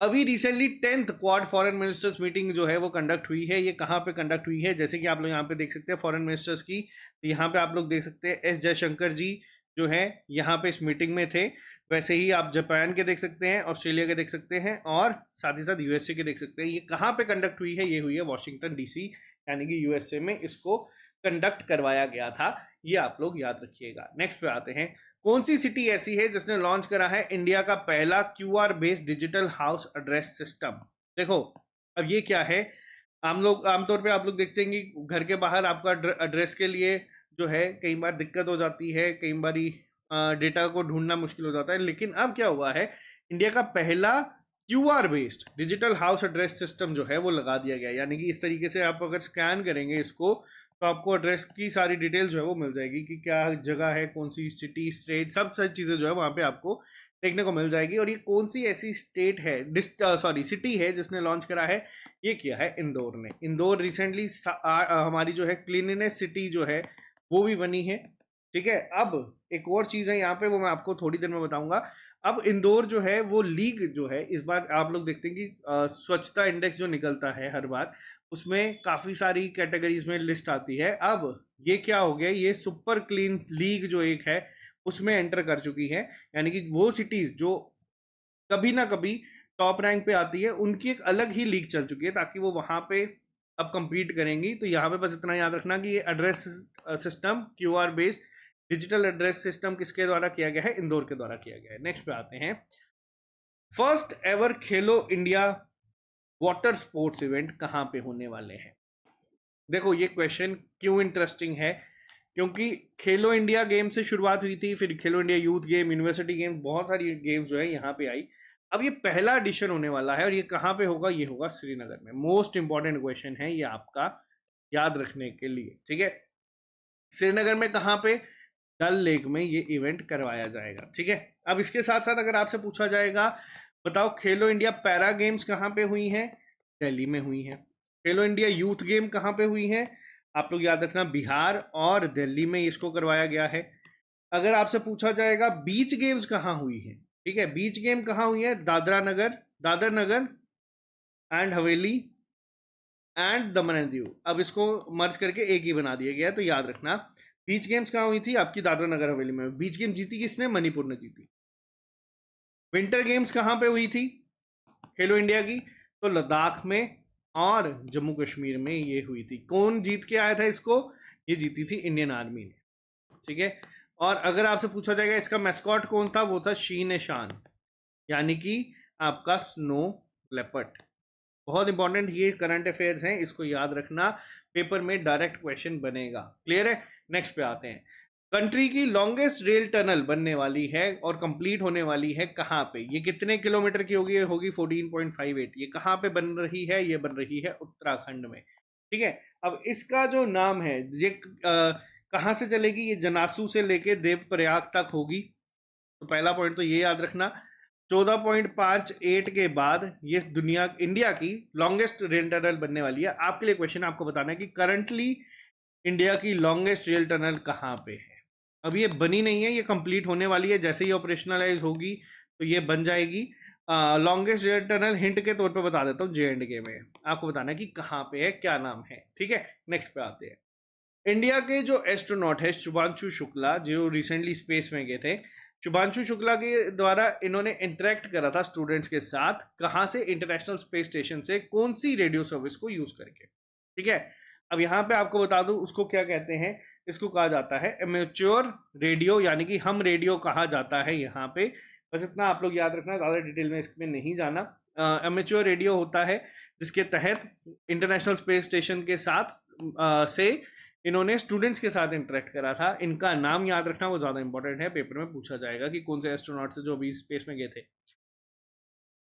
अभी recently 10th quad foreign ministers meeting जो है वो कंडक्ट हुई है। ये कहाँ पे कंडक्ट हुई है? जैसे कि आप लोग यहाँ पे देख सकते हैं फॉरेन मिनिस्टर्स की, तो यहाँ पे आप लोग देख सकते हैं एस जयशंकर जी जो है यहाँ पे इस मीटिंग में थे। वैसे ही आप जापान के देख सकते हैं, ऑस्ट्रेलिया के देख सकते हैं, और साथ ही साथ यूएसए के देख सकते हैं। ये कहाँ पे कंडक्ट हुई है? ये हुई है वॉशिंगटन डीसी, यानी कि यूएसए में इसको कंडक्ट करवाया गया था। ये आप लोग याद रखिएगा। नेक्स्ट पे आते हैं, कौन सी सिटी ऐसी है जिसने लॉन्च करा है इंडिया का पहला QR based digital house address system? देखो अब ये क्या है, हम लोग आमतौर पे आप लोग देखते हैं कि घर के बाहर आपका एड्रेस के लिए जो है कई बार दिक्कत हो जाती है, कई बार डेटा को ढूंढना मुश्किल हो जाता है। लेकिन अब क्या हुआ है, इंडिया का पहला QR based digital house address system जो है वो लगा दिया गया। यानी कि इस तरीके से आप अगर स्कैन करेंगे इसको तो आपको एड्रेस की सारी डिटेल जो है वो मिल जाएगी कि क्या जगह है, कौन सी सिटी, स्टेट, सब सारी चीज़ें जो है वहाँ पे आपको देखने को मिल जाएगी। और ये कौन सी ऐसी स्टेट है, सिटी है जिसने लॉन्च करा है? ये किया है इंदौर ने। इंदौर रिसेंटली हमारी जो है क्लीननेस सिटी जो है वो भी बनी है। ठीक है, अब एक और चीज़ है यहाँ पे, वो मैं आपको थोड़ी देर में बताऊंगा। अब इंदौर जो है वो लीग जो है, इस बार आप लोग देखते हैं कि स्वच्छता इंडेक्स जो निकलता है हर बार, उसमें काफ़ी सारी कैटेगरीज में लिस्ट आती है। अब ये क्या हो गया, ये सुपर क्लीन लीग जो एक है उसमें एंटर कर चुकी है। यानी कि वो सिटीज़ जो कभी ना कभी टॉप रैंक पे आती है उनकी एक अलग ही लीग चल चुकी है, ताकि वो वहाँ पे अब compete करेंगी। तो यहाँ पे बस इतना याद रखना कि ये address system QR based digital address system किसके द्वारा किया गया है? इंदौर के द्वारा किया गया है। नेक्स्ट पे आते हैं, फर्स्ट एवर खेलो इंडिया वाटर स्पोर्ट्स इवेंट कहाँ पे होने वाले हैं? देखो ये क्वेश्चन क्यों इंटरेस्टिंग है, क्योंकि खेलो इंडिया गेम से शुरुआत हुई थी, फिर खेलो India youth game, university game, बहुत सारी गेम्स जो है यहाँ पे आई। अब ये पहला एडिशन होने वाला है, और ये कहाँ पे होगा? ये होगा श्रीनगर में। मोस्ट इंपॉर्टेंट क्वेश्चन है ये आपका याद रखने के लिए। ठीक है, श्रीनगर में कहाँ पे? डल लेक में ये इवेंट करवाया जाएगा। ठीक है, अब इसके साथ साथ अगर आपसे पूछा जाएगा बताओ खेलो इंडिया पैरा गेम्स कहाँ पे हुई हैं? दिल्ली में हुई हैं। खेलो इंडिया यूथ गेम कहाँ पे हुई है? आप लोग याद रखना, बिहार और दिल्ली में इसको करवाया गया है। अगर आपसे पूछा जाएगा बीच गेम्स कहाँ हुई है, ठीक है, बीच गेम कहाँ हुई है? दादर नगर and Haveli and Daman and Diu. अब इसको मर्ज करके एक ही बना दिया गया है, तो याद रखना बीच गेम्स कहाँ हुई थी? आपकी दादरा नगर हवेली में। बीच गेम जीती किसने? मणिपुर ने जीती। विंटर गेम्स कहाँ पे हुई थी खेलो इंडिया की? तो लद्दाख में और जम्मू कश्मीर में ये हुई थी। कौन जीत के आया था इसको? ये जीती थी इंडियन आर्मी ने। ठीक है, और अगर आपसे पूछा जाएगा इसका मैस्कॉट कौन था, वो था शीन ए शान, यानी कि आपका स्नो लेपर्ड। बहुत इंपॉर्टेंट ये करंट अफेयर्स हैं, इसको याद रखना, पेपर में डायरेक्ट क्वेश्चन बनेगा। क्लियर है? नेक्स्ट पे आते हैं। कंट्री की लॉन्गेस्ट रेल टनल बनने वाली है और कंप्लीट होने वाली है कहाँ पे? ये कितने किलोमीटर की होगी? होगी 14.58। ये कहाँ पे बन रही है? ये बन रही है उत्तराखंड में। ठीक है, अब इसका जो नाम है ये कहाँ से चलेगी? ये जनासू से लेके देवप्रयाग तक होगी। तो पहला पॉइंट तो ये याद रखना। 14.58 के बाद ये इंडिया की लॉन्गेस्ट रेल टनल बनने वाली है। आपके लिए क्वेश्चन आपको बताना है कि करंटली इंडिया की लॉन्गेस्ट रेल टनल कहाँ पे है। अब ये बनी नहीं है, ये कंप्लीट होने वाली है, जैसे ही ऑपरेशनलाइज होगी तो ये बन जाएगी। लॉन्गेस्ट रेल टनल हिंट के तौर पे बता देता हूँ, J&K में। आपको बताना है कि कहाँ पे है, क्या नाम है। ठीक है, नेक्स्ट पे आते हैं। इंडिया के जो एस्ट्रोनॉट है शुभांशु शुक्ला, जो रिसेंटली स्पेस में गए थे, शुभांशु शुक्ला के द्वारा इन्होंने इंटरेक्ट करा था स्टूडेंट्स के साथ। कहाँ से? इंटरनेशनल स्पेस स्टेशन से। कौन सी रेडियो सर्विस को यूज करके? ठीक है, अब यहाँ पे आपको बता दूं उसको क्या कहते हैं। इसको कहा जाता है एमेच्योर रेडियो, यानी कि हम रेडियो कहा जाता है यहाँ पे। बस इतना आप लोग याद रखना, ज़्यादा डिटेल में इसमें नहीं जाना। एमेच्योर रेडियो होता है जिसके तहत इंटरनेशनल स्पेस स्टेशन के साथ से इन्होंने स्टूडेंट्स के साथ इंटरेक्ट करा था। इनका नाम याद रखना, वो ज़्यादा इंपॉर्टेंट है, पेपर में पूछा जाएगा कि कौन से एस्ट्रोनॉट थे जो अभी स्पेस में गए थे।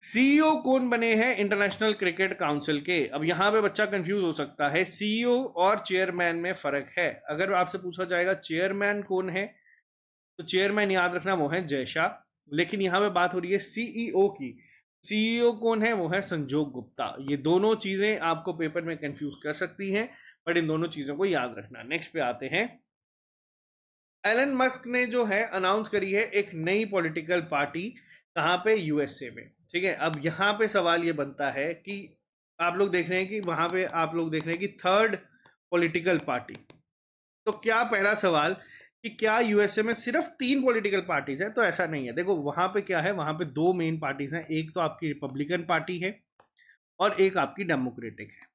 सीईओ कौन बने हैं इंटरनेशनल क्रिकेट काउंसिल के? अब यहाँ पे बच्चा कंफ्यूज हो सकता है, सीईओ और चेयरमैन में फर्क है। अगर आपसे पूछा जाएगा चेयरमैन कौन है, तो चेयरमैन याद रखना वो है जय शाह। लेकिन यहाँ पे बात हो रही है सीईओ की। सीईओ कौन है? वो है संजोग गुप्ता। ये दोनों चीजें आपको पेपर में कंफ्यूज कर सकती हैं, बट इन दोनों चीजों को याद रखना। नेक्स्ट पे आते हैं। एलन मस्क ने जो है अनाउंस करी है एक नई पॉलिटिकल पार्टी। कहाँ पे? यूएसए में। ठीक है, अब यहाँ पे सवाल ये बनता है कि आप लोग देख रहे हैं कि वहां पे आप लोग देख रहे हैं कि थर्ड पॉलिटिकल पार्टी। तो क्या पहला सवाल कि क्या यूएसए में सिर्फ 3 पॉलिटिकल पार्टीज है? तो ऐसा नहीं है। देखो वहां पे क्या है, वहां पे 2 मेन पार्टीज हैं। एक तो आपकी रिपब्लिकन पार्टी है और एक आपकी डेमोक्रेटिक है।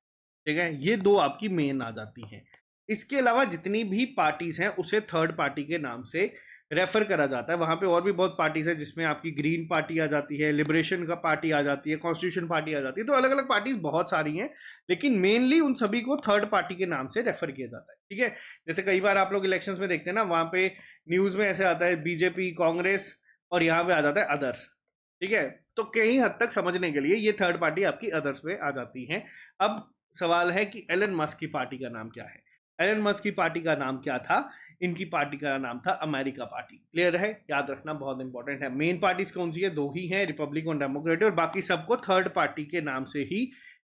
ठीक है, ये 2 आपकी मेन आ जाती हैं। इसके अलावा जितनी भी पार्टीज हैं उसे थर्ड पार्टी के नाम से रेफर करा जाता है। वहां पे और भी बहुत पार्टीज है, जिसमें आपकी ग्रीन पार्टी आ जाती है, लिबरेशन का पार्टी आ जाती है, कॉन्स्टिट्यूशन पार्टी आ जाती है। तो अलग अलग पार्टीज बहुत सारी हैं, लेकिन मेनली उन सभी को थर्ड पार्टी के नाम से रेफर किया जाता है। ठीक है, जैसे कई बार आप लोग इलेक्शंस में देखते हैं ना, वहां पे न्यूज में ऐसे आता है बीजेपी, कांग्रेस, और यहाँ पे आ जाता है अदर्स। ठीक है, तो कई हद तक समझने के लिए ये थर्ड पार्टी आपकी अदर्स में आ जाती है। अब सवाल है कि एलन मस्क की पार्टी का नाम क्या है? एलन मस्क की पार्टी का नाम क्या था? इनकी पार्टी का नाम था अमेरिका पार्टी। क्लियर है? याद रखना, बहुत इंपॉर्टेंट है। मेन पार्टीज कौन सी है? 2 ही हैं, रिपब्लिक और डेमोक्रेटिक, और बाकी सबको थर्ड पार्टी के नाम से ही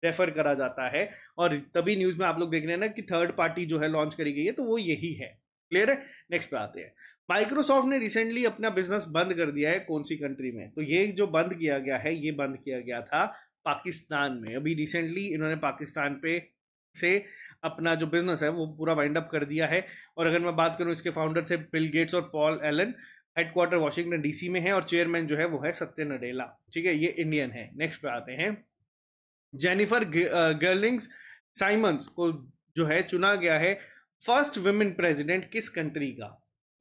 रेफर करा जाता है। और तभी न्यूज में आप लोग देख रहे हैं ना कि थर्ड पार्टी जो है लॉन्च करी गई है, तो वो यही है। क्लियर है? नेक्स्ट पे आते हैं। माइक्रोसॉफ्ट ने रिसेंटली अपना बिजनेस बंद कर दिया है कौन सी कंट्री में? तो ये जो बंद किया गया है, ये बंद किया गया था पाकिस्तान में। अभी रिसेंटली इन्होंने पाकिस्तान पे से अपना जो बिजनेस है वो पूरा वाइंड अप कर दिया है। और अगर मैं बात करूं, इसके फाउंडर थे बिल गेट्स और Paul Allen. Headquarter Washington DC में है और चेयरमैन जो है वो है सत्य नडेला। ठीक है, ये इंडियन है। नेक्स्ट पे आते हैं। जेनिफर गर्लिंग्स साइमंस को जो है चुना गया है फर्स्ट वुमेन प्रेसिडेंट किस कंट्री का?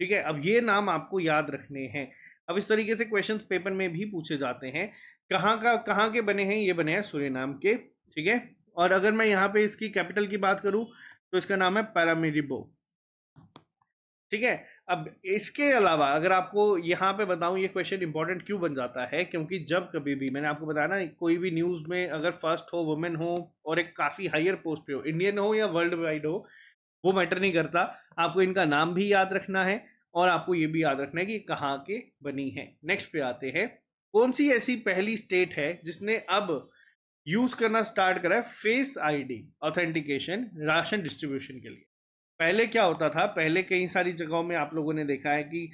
ठीक है, अब ये नाम आपको याद रखने हैं। अब इस तरीके से क्वेश्चंस पेपर में भी पूछे जाते हैं। कहाँ के बने हैं? ये बने हैं सूरीनाम के। ठीक है, और अगर मैं यहाँ पे इसकी कैपिटल की बात करूँ तो इसका नाम है पैरामिरिबो। ठीक है, अब इसके अलावा अगर आपको यहाँ पे बताऊं, ये क्वेश्चन इंपॉर्टेंट क्यों बन जाता है, क्योंकि जब कभी भी मैंने आपको बताया ना, कोई भी न्यूज़ में अगर फर्स्ट हो, वुमेन हो और एक काफ़ी हायर पोस्ट पे हो, इंडियन हो या वर्ल्ड वाइड हो, वो मैटर नहीं करता। आपको इनका नाम भी याद रखना है और आपको ये भी याद रखना है कि कहाँ के बनी है। नेक्स्ट पे आते हैं। कौन सी ऐसी पहली स्टेट है जिसने अब यूज करना स्टार्ट करा है face ID authentication ration distribution के लिए? पहले क्या होता था, पहले कई सारी जगहों में आप लोगों ने देखा है कि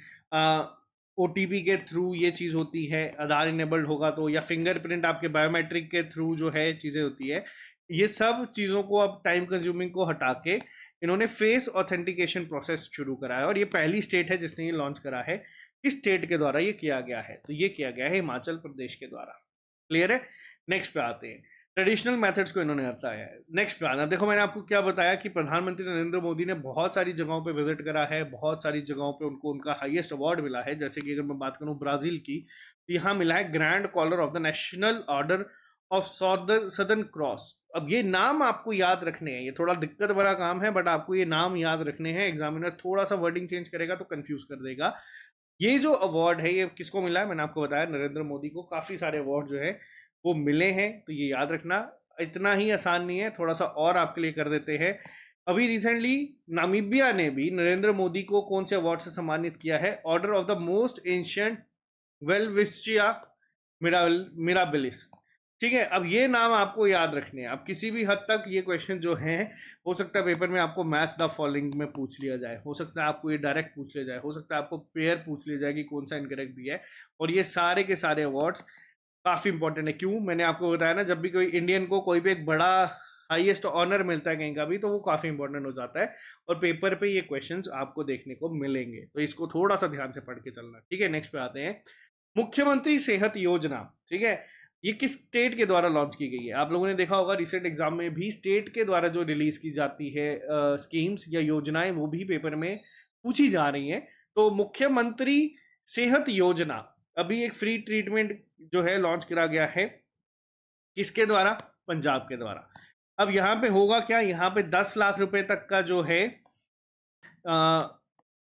ओटीपी के थ्रू ये चीज़ होती है, आधार इनेबल्ड होगा तो, या फिंगरप्रिंट आपके बायोमेट्रिक के थ्रू जो है चीज़ें होती है। ये सब चीज़ों को अब टाइम कंज्यूमिंग को हटा के इन्होंने फेस ऑथेंटिकेशन प्रोसेस शुरू करा है, और ये पहली स्टेट है जिसने ये लॉन्च करा है। किस स्टेट के द्वारा ये किया गया है? तो ये किया गया है हिमाचल प्रदेश के द्वारा। क्लियर है? नेक्स्ट पे आते हैं। ट्रेडिशनल मेथड्स को इन्होंने बताया है। नेक्स्ट पे आना, देखो मैंने आपको क्या बताया कि प्रधानमंत्री नरेंद्र मोदी ने बहुत सारी जगहों पे विजिट करा है, बहुत सारी जगहों पे उनको उनका हाईएस्ट अवार्ड मिला है। जैसे कि अगर मैं बात करूं ब्राजील की, तो यहाँ मिला है grand collar of the national order of southern cross. अब ये नाम आपको याद रखने हैं, ये थोड़ा दिक्कत भरा काम है, बट आपको ये नाम याद रखने हैं। एग्जामिनर थोड़ा सा वर्डिंग चेंज करेगा तो कंफ्यूज कर देगा। ये जो अवार्ड है ये किसको मिला है? मैंने आपको बताया नरेंद्र मोदी को काफ़ी सारे अवार्ड जो है वो मिले हैं, तो ये याद रखना। इतना ही आसान नहीं है, थोड़ा सा और आपके लिए कर देते हैं। अभी रिसेंटली नामीबिया ने भी नरेंद्र मोदी को कौन से अवार्ड से सम्मानित किया है? Order of the most ancient welwitschia mirabilis. ठीक है, अब ये नाम आपको याद रखने हैं। अब किसी भी हद तक ये क्वेश्चन जो है, हो सकता है पेपर में आपको मैच द फॉलोइंग में पूछ लिया जाए, हो सकता है आपको ये डायरेक्ट पूछ लिया जाए, हो सकता है आपको पेयर पूछ लिया जाए कि कौन सा इनकरेक्ट दिया है। और ये सारे के सारे अवार्ड्स काफ़ी इंपॉर्टेंट है। क्यों? मैंने आपको बताया ना, जब भी कोई इंडियन को कोई भी एक बड़ा हाईएस्ट ऑनर मिलता है कहीं का भी, तो वो काफ़ी इंपॉर्टेंट हो जाता है, और पेपर पे ये क्वेश्चंस आपको देखने को मिलेंगे। तो इसको थोड़ा सा ध्यान से पढ़ के चलना। ठीक है, नेक्स्ट पे आते हैं। मुख्यमंत्री सेहत योजना, ठीक है, ये किस स्टेट के द्वारा लॉन्च की गई है? आप लोगों ने देखा होगा रिसेंट एग्जाम में भी स्टेट के द्वारा जो रिलीज की जाती है स्कीम्स या योजनाएं, वो भी पेपर में पूछी जा रही हैं। तो मुख्यमंत्री सेहत योजना, अभी एक फ्री ट्रीटमेंट जो है लॉन्च करा गया है, किसके द्वारा? पंजाब के द्वारा। अब यहाँ पे होगा क्या? यहाँ पे 10 लाख रुपए तक का जो है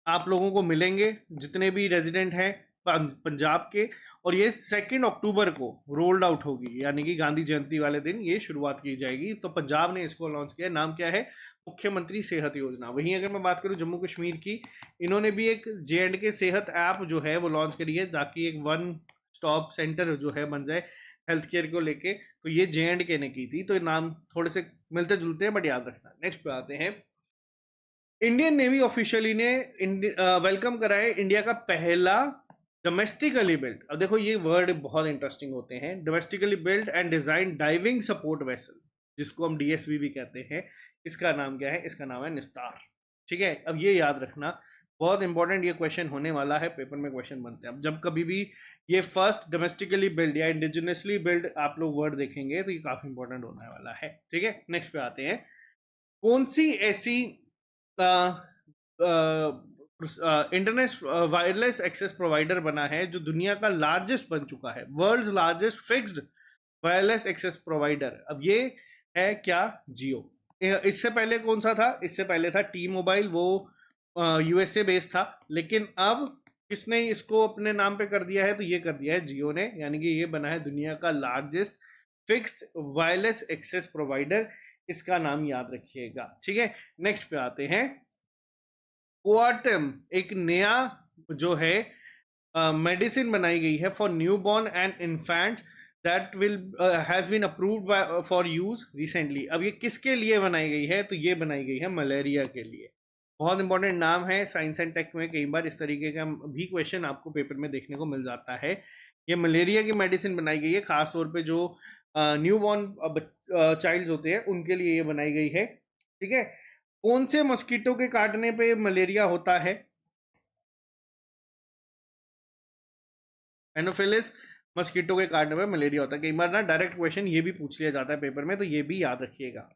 आप लोगों को मिलेंगे, जितने भी रेजिडेंट हैं पंजाब के। और ये 2 अक्टूबर को रोल्ड आउट होगी, यानी कि गांधी जयंती वाले दिन ये शुरुआत की जाएगी। तो पंजाब ने इसको लॉन्च किया। नाम क्या है? मुख्यमंत्री सेहत योजना। वहीं अगर मैं बात करूं जम्मू कश्मीर की, इन्होंने भी एक JNK सेहत ऐप जो है वो लॉन्च करी है, ताकि एक वन स्टॉप सेंटर जो है बन जाए हेल्थ केयर को लेके। तो ये JNK ने की थी। तो ये नाम थोड़े से मिलते जुलते हैं, बट याद रखना। नेक्स्ट पे आते हैं। इंडियन नेवी ऑफिशियली ने वेलकम करा है इंडिया का पहला डोमेस्टिकली बिल्ड। अब देखो ये वर्ड बहुत इंटरेस्टिंग होते हैं, domestically build and design diving support vessel, जिसको हम DSV भी कहते हैं। इसका नाम क्या है? इसका नाम है निस्तार। ठीक है, अब ये याद रखना, बहुत इंपॉर्टेंट ये क्वेश्चन होने वाला है, पेपर में क्वेश्चन बनते हैं। अब जब कभी भी ये फर्स्ट डोमेस्टिकली बिल्ड या इंडिजिनसली बिल्ड आप लोग वर्ड देखेंगे, तो ये काफी इंपॉर्टेंट होने वाला है। ठीक है, नेक्स्ट पे आते हैं। कौन सी ऐसी इंटरनेट वायरलेस एक्सेस प्रोवाइडर बना है जो दुनिया का लार्जेस्ट बन चुका है? World's largest fixed wireless access provider. अब ये है क्या? जियो। इससे पहले कौन सा था? इससे पहले था टी मोबाइल, वो USA बेस्ड था। लेकिन अब किसने इसको अपने नाम पे कर दिया है? तो ये कर दिया है जियो ने, यानी कि ये बना है दुनिया का largest fixed wireless access provider. इसका नाम याद रखिएगा। ठीक है, नेक्स्ट पे आते हैं। क्वाटम एक नया जो है मेडिसिन बनाई गई है for newborn and infants, that will has been approved for use recently. अब ये किसके लिए बनाई गई है? तो ये बनाई गई है मलेरिया के लिए। बहुत इंपॉर्टेंट नाम है। साइंस एंड टेक में कई बार इस तरीके का भी क्वेश्चन आपको पेपर में देखने को मिल जाता है। ये मलेरिया की मेडिसिन बनाई गई है, खास तौर पे जो न्यूबॉर्न चाइल्ड्स होते हैं उनके लिए ये बनाई गई है। ठीक है, कौन से मस्कीटो के काटने पे मलेरिया होता है? एनोफिलिस मस्कीटो के काटने पे मलेरिया होता है। कई बार ना डायरेक्ट क्वेश्चन ये भी पूछ लिया जाता है पेपर में, तो ये भी याद रखिएगा।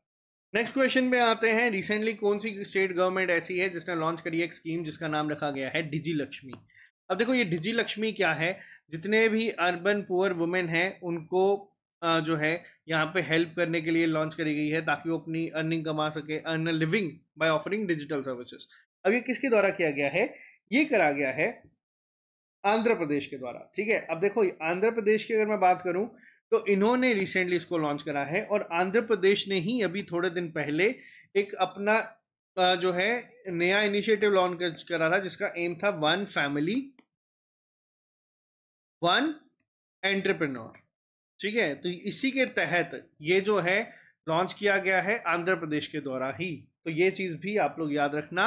नेक्स्ट क्वेश्चन पे आते हैं। रिसेंटली कौन सी स्टेट गवर्नमेंट ऐसी है जिसने लॉन्च करी है एक स्कीम जिसका नाम रखा गया है डिजी लक्ष्मी। अब देखो ये डिजी लक्ष्मी क्या है? जितने भी अर्बन पुअर वुमेन हैं उनको जो है यहाँ पे हेल्प करने के लिए लॉन्च करी गई है, ताकि वो अपनी अर्निंग कमा सके, earn a living by offering digital services. अब ये किसके द्वारा किया गया है? ये करा गया है आंध्र प्रदेश के द्वारा। ठीक है, अब देखो आंध्र प्रदेश की अगर मैं बात करूं, तो इन्होंने रिसेंटली इसको लॉन्च करा है, और आंध्र प्रदेश ने ही अभी थोड़े दिन पहले एक अपना जो है नया इनिशिएटिव लॉन्च करा था, जिसका एम था वन फैमिली वन एंटरप्रेन्योर। ठीक है, तो इसी के तहत ये जो है लॉन्च किया गया है आंध्र प्रदेश के द्वारा ही। तो ये चीज भी आप लोग याद रखना।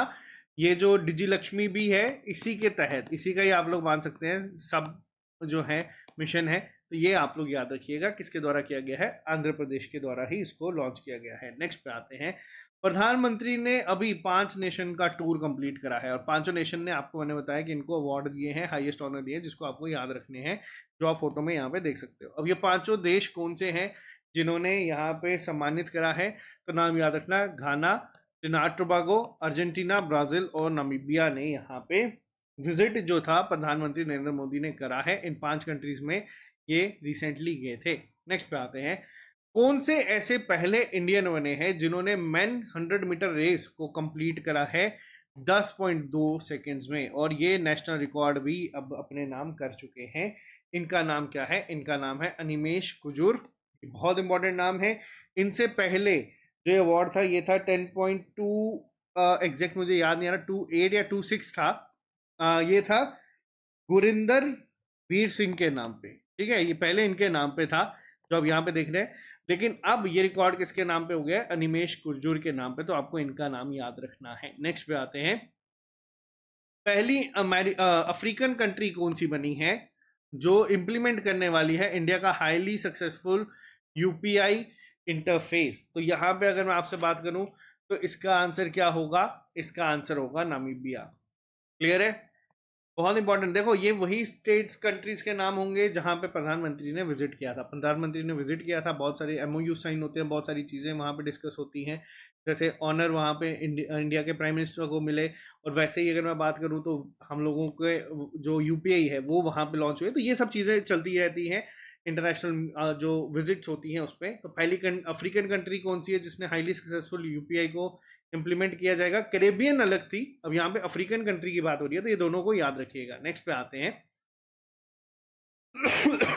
ये जो डिजी लक्ष्मी भी है इसी के तहत, इसी का ही आप लोग मान सकते हैं सब जो है मिशन है। तो ये आप लोग याद रखिएगा किसके द्वारा किया गया है, आंध्र प्रदेश के द्वारा ही इसको लॉन्च किया गया है। नेक्स्ट पे आते हैं, प्रधानमंत्री ने अभी 5 नेशन का टूर कंप्लीट करा है और 5 नेशन ने आपको मैंने बताया कि इनको अवार्ड दिए हैं, हाईएस्ट ऑनर दिए हैं, जिसको आपको याद रखने हैं, जो आप फोटो में यहाँ पे देख सकते हो। अब ये 5 देश कौन से हैं जिन्होंने यहाँ पे सम्मानित करा है, तो नाम याद रखना, घाना, ट्रिनिडाद टोबैगो, अर्जेंटीना, ब्राजील और नामीबिया ने यहाँ पे विजिट जो था प्रधानमंत्री नरेंद्र मोदी ने करा है। इन 5 कंट्रीज में ये रिसेंटली गए थे। नेक्स्ट पे आते हैं, कौन से ऐसे पहले इंडियन बने हैं जिन्होंने मैन 100 मीटर रेस को कंप्लीट करा है 10.2 सेकेंड्स में, और ये नेशनल रिकॉर्ड भी अब अपने नाम कर चुके हैं। इनका नाम क्या है, इनका नाम है अनिमेश कुजूर। बहुत इंपॉर्टेंट नाम है। इनसे पहले जो अवार्ड था ये था 10.2, एग्जैक्ट मुझे याद नहीं आ रहा, 28 या 26 था। ये था गुरिंदर वीर सिंह के नाम पे, ठीक है, ये पहले इनके नाम पे था जो आप यहाँ पे देख रहे हैं, लेकिन अब ये रिकॉर्ड किसके नाम पे हो गया है, अनिमेश कुजूर के नाम पे, तो आपको इनका नाम याद रखना है। नेक्स्ट पे आते हैं, पहली अफ्रीकन कंट्री कौन सी बनी है जो इंप्लीमेंट करने वाली है इंडिया का हाईली सक्सेसफुल यूपीआई इंटरफेस। तो यहाँ पे अगर मैं आपसे बात करूं तो इसका आंसर क्या होगा, इसका आंसर होगा नामीबिया। क्लियर है, बहुत इंपॉर्टेंट। देखो ये वही स्टेट्स कंट्रीज के नाम होंगे जहां पे प्रधानमंत्री ने विजिट किया था। प्रधानमंत्री ने विजिट किया था, बहुत सारे एमओयू साइन होते हैं, बहुत सारी चीज़ें वहां पे डिस्कस होती हैं, जैसे ऑनर वहां पे इंडिया के प्राइम मिनिस्टर को मिले, और वैसे ही अगर मैं बात करूं तो हम लोगों के जो यूपीआई है वो वहां पे लॉन्च हुए। तो ये सब चीज़ें चलती रहती हैं, इंटरनेशनल जो विजिट्स होती हैं उस पर। तो पहली अफ्रीकन कंट्री कौन सी है जिसने हाईली सक्सेसफुल यूपीआई को इंप्लीमेंट किया जाएगा, कैरेबियन अलग थी, अब यहाँ पे अफ्रीकन कंट्री की बात हो रही है, तो ये दोनों को याद रखिएगा। नेक्स्ट पे आते हैं,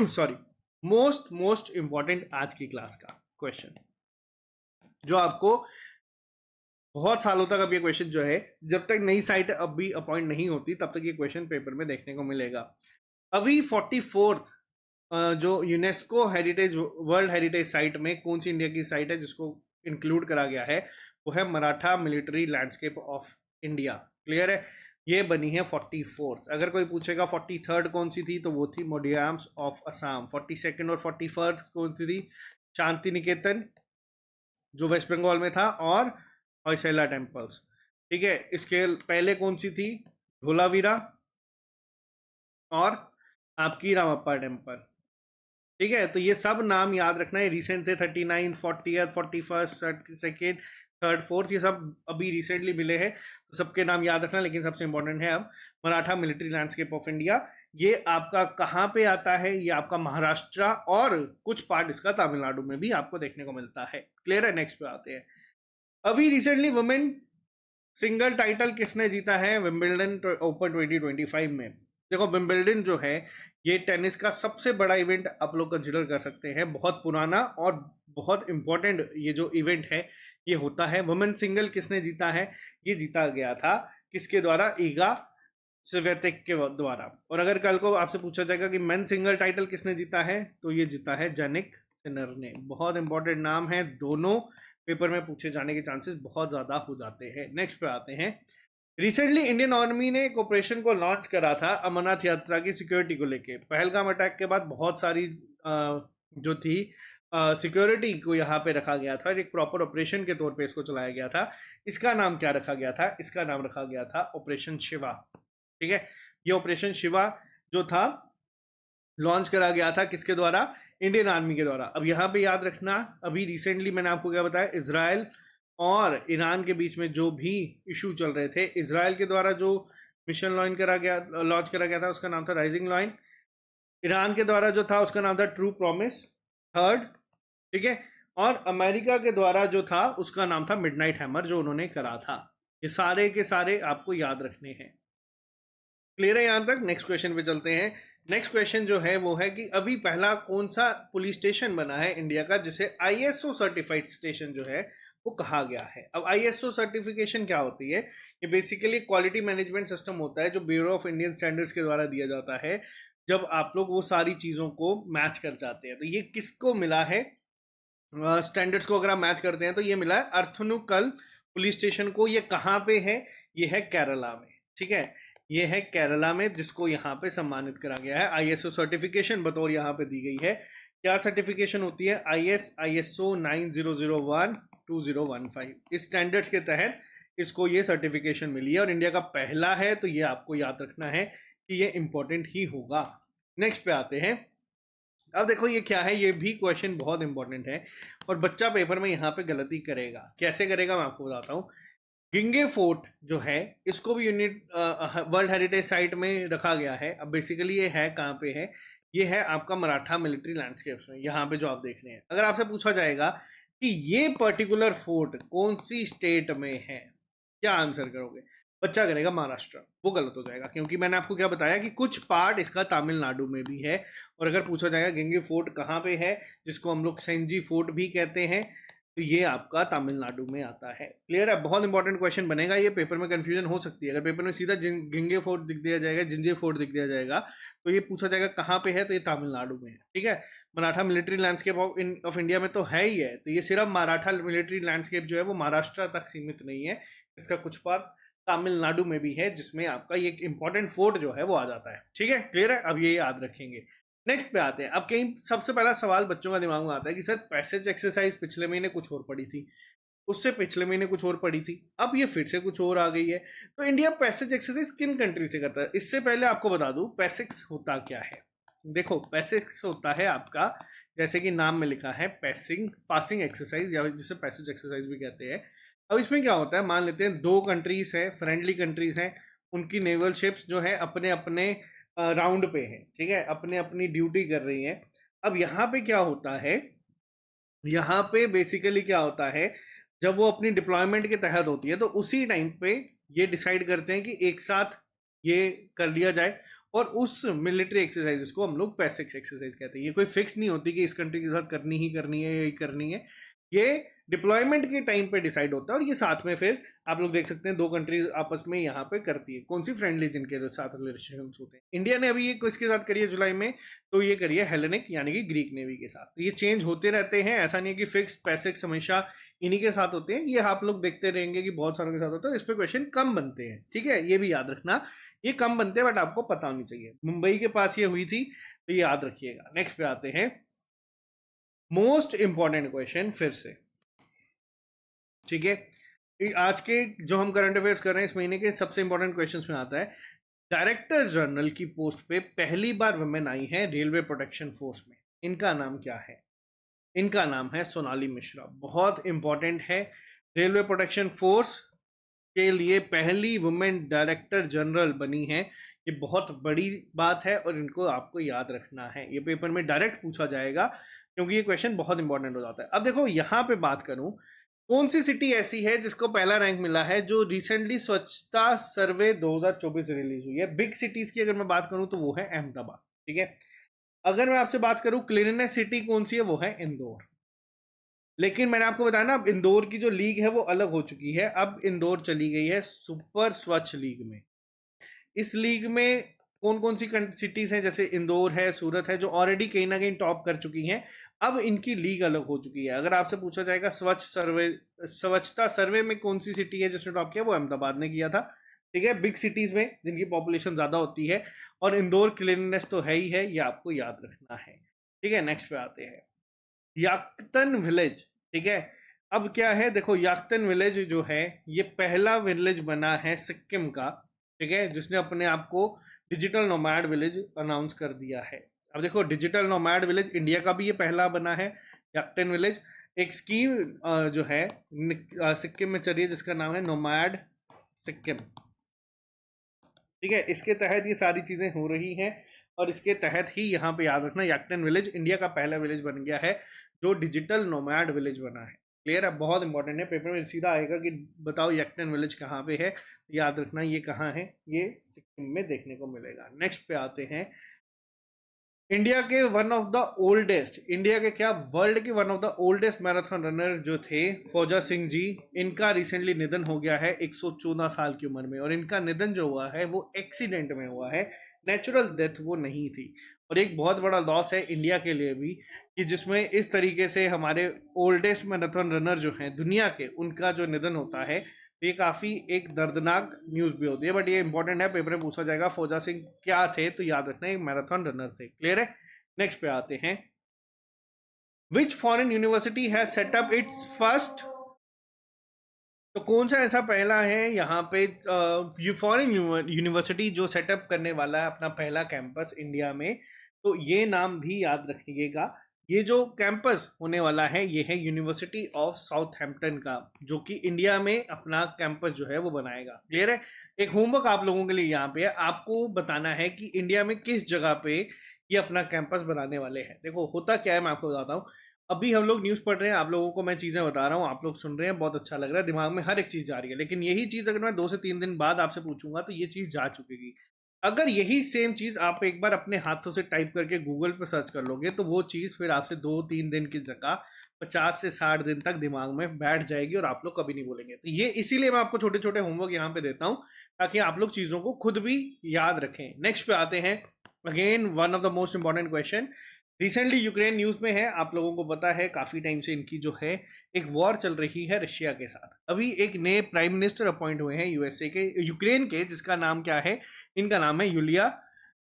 सॉरी, मोस्ट इंपॉर्टेंट आज की क्लास का क्वेश्चन, जो आपको बहुत सालों तक अब ये क्वेश्चन जो है, जब तक नई साइट अभी अपॉइंट नहीं होती तब तक ये क्वेश्चन पेपर में देखने को मिलेगा। अभी 44th जो UNESCO heritage world heritage site में कौन सी इंडिया की साइट है जिसको इंक्लूड करा गया है, वो है Maratha military landscape of India. Clear है, ये बनी है 44th। अगर कोई पूछेगा 43rd कौन सी थी, तो वो थी मोडियाम्स ऑफ असम। 42nd और 41st कौन सी थी, शांति निकेतन जो वेस्ट बंगाल में था, और हॉयसैला टेम्पल्स। ठीक है, इसके पहले कौन सी थी, धोलावीरा और आपकी रामप्पा टेम्पल। ठीक है, तो ये सब नाम याद रखना है, रिसेंट थे। 39, 40, 41, सेकेंड, थर्ड, फोर्थ, ये सब अभी रिसेंटली मिले हैं, तो सबके नाम याद रखना। लेकिन सबसे इंपॉर्टेंट है अब Maratha military landscape of India. ये आपका कहाँ पे आता है, ये आपका महाराष्ट्र और कुछ पार्ट इसका तमिलनाडु में भी आपको देखने को मिलता है। क्लियर है, नेक्स्ट पे आते हैं। अभी रिसेंटली वुमेन सिंगल टाइटल किसने जीता है विंबलडन ओपन 2025 में। देखो विंबलडन जो है ये टेनिस का सबसे बड़ा इवेंट आप लोग कंसिडर कर सकते हैं, बहुत पुराना और बहुत इंपॉर्टेंट ये जो इवेंट है ये होता है। वुमेन सिंगल किसने जीता है, ये जीता गया था किसके द्वारा, ईगा स्वियातेक के द्वारा। और अगर कल को आपसे पूछा जाएगा कि मेन सिंगल टाइटल किसने जीता है, तो ये जीता है जैनिक सिनर ने। बहुत इंपॉर्टेंट नाम है, दोनों पेपर में पूछे जाने के चांसेस बहुत ज़्यादा हो जाते हैं। नेक्स्ट पे आते हैं, रिसेंटली इंडियन आर्मी ने एक ऑपरेशन को लॉन्च करा था अमरनाथ यात्रा की सिक्योरिटी को लेके। पहलगाम अटैक के बाद बहुत सारी जो थी सिक्योरिटी को यहाँ पे रखा गया था, एक प्रॉपर ऑपरेशन के तौर पे इसको चलाया गया था। इसका नाम क्या रखा गया था, इसका नाम रखा गया था ऑपरेशन शिवा। ठीक है, ये ऑपरेशन शिवा जो था लॉन्च करा गया था किसके द्वारा, इंडियन आर्मी के द्वारा। अब यहाँ पे याद रखना, अभी रिसेंटली मैंने आपको क्या बताया, इजराइल और ईरान के बीच में जो भी इशू चल रहे थे, इजराइल के द्वारा जो मिशन लॉन्च करा गया था उसका नाम था राइजिंग लॉइन। ईरान के द्वारा जो था उसका नाम था ट्रू प्रॉमिस थर्ड। ठीक है, और अमेरिका के द्वारा जो था उसका नाम था मिडनाइट हैमर, जो उन्होंने करा था। ये सारे के सारे आपको याद रखने हैं। क्लियर है यहाँ तक। नेक्स्ट क्वेश्चन पे चलते हैं। नेक्स्ट क्वेश्चन जो है वो है कि अभी पहला कौन सा पुलिस स्टेशन बना है इंडिया का जिसे आईएसओ सर्टिफाइड स्टेशन जो है वो कहा गया है। अब आईएसओ सर्टिफिकेशन क्या होती है, ये बेसिकली क्वालिटी मैनेजमेंट सिस्टम होता है जो ब्यूरो ऑफ इंडियन स्टैंडर्ड्स के द्वारा दिया जाता है, जब आप लोग वो सारी चीज़ों को मैच कर जाते हैं। तो ये किसको मिला है, स्टैंडर्ड्स को अगर आप मैच करते हैं तो ये मिला है अर्थनुकल पुलिस स्टेशन को। ये कहाँ पे है, ये है केरला में, ठीक है, ये है केरला में, जिसको यहाँ पे सम्मानित करा गया है। आईएसओ सर्टिफिकेशन बतौर यहाँ पे दी गई है। क्या सर्टिफिकेशन होती है? आईएसओ 9001-2015, इस स्टैंडर्ड्स के तहत इसको ये सर्टिफिकेशन मिली है और इंडिया का पहला है, तो ये आपको याद रखना है कि ये इंपॉर्टेंट ही होगा। नेक्स्ट पे आते हैं। अब देखो ये क्या है, ये भी क्वेश्चन बहुत इंपॉर्टेंट है और बच्चा पेपर में यहाँ पे गलती करेगा। कैसे करेगा मैं आपको बताता हूँ। गिंगे फोर्ट जो है, इसको भी यूनिट वर्ल्ड हेरिटेज साइट में रखा गया है। अब बेसिकली ये है कहाँ पे है? ये है आपका मराठा मिलिट्री लैंडस्केप्स में, यहाँ पे जो आप देख रहे हैं। अगर आपसे पूछा जाएगा कि ये पर्टिकुलर फोर्ट कौन सी स्टेट में है, क्या आंसर करोगे? बच्चा करेगा महाराष्ट्र। वो गलत हो जाएगा, क्योंकि मैंने आपको क्या बताया कि कुछ पार्ट इसका तमिलनाडु में भी है। और अगर पूछा जाएगा गेंगे फोर्ट कहाँ पे है, जिसको हम लोग सेंजी फोर्ट भी कहते हैं, तो ये आपका तमिलनाडु में आता है। क्लियर है? बहुत इंपॉर्टेंट क्वेश्चन बनेगा ये, पेपर में कंफ्यूजन हो सकती है। अगर पेपर में सीधा गेंगे फोर्ट दिख दिया जाएगा, जिंजे फोर्ट दिख दिया जाएगा, तो ये पूछा जाएगा कहाँ पे है, तो ये तमिलनाडु में है। ठीक है, Maratha military landscape of India में तो है ही है, तो ये सिर्फ मराठा मिलिट्री लैंडस्केप जो है वो महाराष्ट्र तक सीमित नहीं है, इसका कुछ पार्ट तमिलनाडु में भी है, जिसमें आपका ये इंपॉर्टेंट फोर्ट जो है वो आ जाता है। ठीक है, क्लियर है? अब ये याद रखेंगे। नेक्स्ट पे आते हैं। अब कहीं सबसे पहला सवाल बच्चों का दिमाग में आता है कि सर पैसेज एक्सरसाइज पिछले महीने कुछ और पड़ी थी, उससे पिछले महीने कुछ और पड़ी थी, अब ये फिर से कुछ और आ गई है। तो इंडिया पैसेज एक्सरसाइज किन कंट्री से करता है? इससे पहले आपको बता दूं पैसिक्स होता क्या है। देखो पैसिक्स होता है आपका, जैसे कि नाम में लिखा है, पासिंग एक्सरसाइज, या जिसे पैसेज एक्सरसाइज भी कहते हैं। अब इसमें क्या होता है, मान लेते हैं दो कंट्रीज है, फ्रेंडली कंट्रीज हैं, उनकी नेवल शिप्स जो है अपने अपने राउंड पे है, ठीक है, अपने अपनी ड्यूटी कर रही हैं। अब यहाँ पे क्या होता है, यहाँ पे बेसिकली क्या होता है, जब वो अपनी डिप्लॉयमेंट के तहत होती है तो उसी टाइम पे ये डिसाइड करते हैं कि एक साथ ये कर लिया जाए, और उस मिलिट्री एक्सरसाइज को हम लोग पैसिक्स एक्सरसाइज कहते हैं। ये कोई फिक्स नहीं होती कि इस कंट्री के साथ करनी ही करनी है, यही करनी है, ये डिप्लॉयमेंट के टाइम पे डिसाइड होता है। और ये साथ में फिर आप लोग देख सकते हैं दो कंट्रीज आपस में यहाँ पे करती है। कौन सी? फ्रेंडली, जिनके साथ रिलेशन होते हैं। इंडिया ने अभी ये किसके साथ करी है जुलाई में? तो ये करी है हेलेनिक यानी कि ग्रीक नेवी के साथ। तो ये चेंज होते रहते हैं, ऐसा नहीं है कि फिक्स पैसिक्स हमेशा इन्हीं के साथ होते हैं। ये आप लोग देखते रहेंगे कि बहुत सारों के साथ होता है, इस पे क्वेश्चन कम बनते हैं। ठीक है, ये भी याद रखना, ये कम बनते हैं, बट आपको पता होनी चाहिए। मुंबई के पास ये हुई थी, तो ये याद रखिएगा। नेक्स्ट पे आते हैं, मोस्ट इंपॉर्टेंट क्वेश्चन फिर से। ठीक है, आज के जो हम करंट अफेयर्स कर रहे हैं इस महीने के सबसे इंपॉर्टेंट क्वेश्चंस में आता है, डायरेक्टर जनरल की पोस्ट पे पहली बार वुमेन आई है रेलवे प्रोटेक्शन फोर्स में। इनका नाम क्या है? इनका नाम है सोनाली मिश्रा। बहुत इंपॉर्टेंट है, रेलवे प्रोटेक्शन फोर्स के लिए पहली वुमेन डायरेक्टर जनरल बनी है। ये बहुत बड़ी बात है और इनको आपको याद रखना है, ये पेपर में डायरेक्ट पूछा जाएगा, क्योंकि ये क्वेश्चन बहुत इंपॉर्टेंट हो जाता है। अब देखो यहाँ पे बात करूं, कौन सी सिटी ऐसी है जिसको पहला रैंक मिला है, जो रिसेंटली स्वच्छता सर्वे 2024 रिलीज हुई है? बिग सिटीज की अगर मैं बात करूं तो वो है अहमदाबाद। ठीक है, अगर मैं आपसे बात करूं क्लीननेस सिटी कौन सी है, वो है इंदौर। लेकिन मैंने आपको बताया ना, अब इंदौर की जो लीग है वो अलग हो चुकी है, अब इंदौर चली गई है सुपर स्वच्छ लीग में। इस लीग में कौन कौन सी सिटीज हैं, जैसे इंदौर है, सूरत है, जो ऑलरेडी कहीं ना कहीं टॉप कर चुकी हैं। अब इनकी लीग अलग हो चुकी है। अगर आपसे पूछा जाएगा स्वच्छता सर्वे में कौन सी सिटी है जिसने टॉप किया, वो अहमदाबाद ने किया था। ठीक है, बिग सिटीज में जिनकी पॉपुलेशन ज्यादा होती है, और इंदौर क्लीननेस तो है ही है, ये आपको याद रखना है। ठीक है, नेक्स्ट पे आते हैं, याकतन विलेज। ठीक है, अब क्या है, देखो याकतन विलेज जो है ये पहला विलेज बना है सिक्किम का, ठीक है, जिसने अपने आप को डिजिटल नोमैड विलेज अनाउंस कर दिया है। अब देखो डिजिटल नोमैड विलेज इंडिया का भी ये पहला बना है, याकतन विलेज। एक स्कीम जो है सिक्किम में चल रही है, जिसका नाम है नोमैड सिक्किम। ठीक है, इसके तहत ये सारी चीजें हो रही हैं, और इसके तहत ही यहाँ पे याद रखना, याकतन विलेज इंडिया का पहला विलेज बन गया है जो डिजिटल नोमैड विलेज बना है। क्लियर है? बहुत इंपॉर्टेंट है, पेपर में सीधा आएगा कि बताओ याकतन विलेज कहाँ पे है। याद रखना ये कहाँ है, ये सिक्किम में देखने को मिलेगा। नेक्स्ट पे आते हैं, इंडिया के one of the oldest, India के क्या, वर्ल्ड के one of the oldest marathon runner जो थे फौजा सिंह जी, इनका रिसेंटली निधन हो गया है 114 साल की उम्र में। और इनका निधन जो हुआ है वो एक्सीडेंट में हुआ है, नेचुरल डेथ वो नहीं थी। और एक बहुत बड़ा लॉस है इंडिया के लिए भी, कि जिसमें इस तरीके से हमारे ओल्डेस्ट मैराथन रनर जो हैं दुनिया के, उनका जो निधन होता है, तो ये काफ़ी एक दर्दनाक न्यूज़ भी होती है, बट ये इंपॉर्टेंट है, पेपर में पूछा जाएगा। फौजा सिंह क्या थे, तो याद रखना एक मैराथन रनर थे। क्लियर है? नेक्स्ट पे आते हैं। Which foreign university has set up its first, तो कौन सा ऐसा पहला है यहाँ पे फॉरेन यूनिवर्सिटी जो सेटअप करने वाला है अपना पहला कैंपस इंडिया में, तो ये नाम भी याद रखिएगा। ये जो कैंपस होने वाला है ये है यूनिवर्सिटी ऑफ साउथहैम्पटन का, जो कि इंडिया में अपना कैंपस जो है वो बनाएगा। क्लियर है? एक होमवर्क आप लोगों के लिए यहाँ पे है, आपको बताना है कि इंडिया में किस जगह पे ये अपना कैंपस बनाने वाले हैं। देखो होता क्या है, मैं आपको बताता हूँ। अभी हम लोग न्यूज़ पढ़ रहे हैं, आप लोगों को मैं चीज़ें बता रहा हूँ, आप लोग सुन रहे हैं, बहुत अच्छा लग रहा है, दिमाग में हर एक चीज़ जा रही है। लेकिन यही चीज़ अगर मैं 2 से 3 दिन बाद आपसे पूछूंगा तो ये चीज़ जा चुकेगी। अगर यही सेम चीज़ आप एक बार अपने हाथों से टाइप करके गूगल पर सर्च कर लोगे तो वो चीज़ फिर आपसे 2-3 दिन की जगह 50 से 60 दिन तक दिमाग में बैठ जाएगी और आप लोग कभी नहीं बोलेंगे। तो ये इसीलिए मैं आपको छोटे छोटे होमवर्क यहाँ पे देता हूँ, ताकि आप लोग चीज़ों को खुद भी याद रखें। नेक्स्ट पे आते हैं। Again one of the most important question, recently Ukraine news में है, आप लोगों को पता है काफ़ी टाइम से इनकी जो है एक वॉर चल रही है रशिया के साथ। अभी एक नए प्राइम मिनिस्टर अपॉइंट हुए हैं यूएसए के, यूक्रेन के, जिसका नाम क्या है, इनका नाम है यूलिया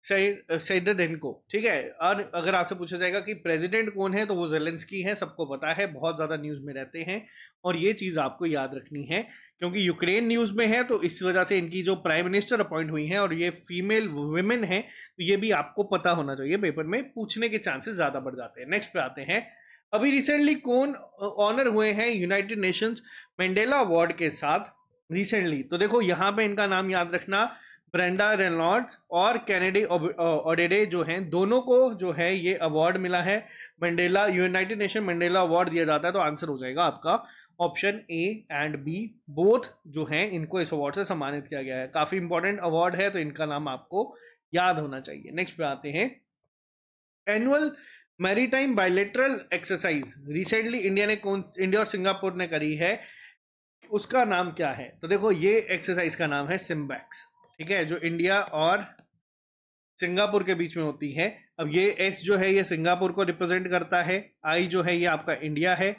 सैडडेनको। ठीक है? और अगर आपसे पूछा जाएगा कि प्रेसिडेंट कौन है, तो वो जेलेंस्की है, सबको पता है, बहुत ज़्यादा न्यूज़ में रहते हैं। और ये चीज़ आपको याद रखनी है, क्योंकि यूक्रेन न्यूज़ में है, तो इस वजह से इनकी जो प्राइम मिनिस्टर अपॉइंट हुई हैं और ये फीमेल वुमेन है, तो ये भी आपको पता होना चाहिए, पेपर में पूछने के चांसेस ज़्यादा बढ़ जाते हैं। नेक्स्ट पे आते हैं। अभी रिसेंटली कौन ऑनर हुए हैं यूनाइटेड नेशंस मैंडेला अवार्ड के साथ रिसेंटली? तो देखो यहाँ पे इनका नाम याद रखना, ब्रेंडा रेनॉल्ड्स और कैनेडी ओडेडे जो हैं, दोनों को जो है ये अवार्ड मिला है। Mandela, United Nation Mandela award दिया जाता है, तो आंसर हो जाएगा आपका option A and B, both जो हैं इनको इस अवार्ड से सम्मानित किया गया है। काफी इंपॉर्टेंट अवार्ड है, तो इनका नाम आपको याद होना चाहिए। नेक्स्ट पे आते हैं। Annual maritime bilateral exercise recently India और सिंगापुर ने करी है, उसका नाम क्या है? तो देखो ये एक्सरसाइज का नाम है सिम्बैक्स। ठीक है? जो इंडिया और सिंगापुर के बीच में होती है। अब ये एस जो है ये सिंगापुर को रिप्रेजेंट करता है, आई जो है ये आपका इंडिया है,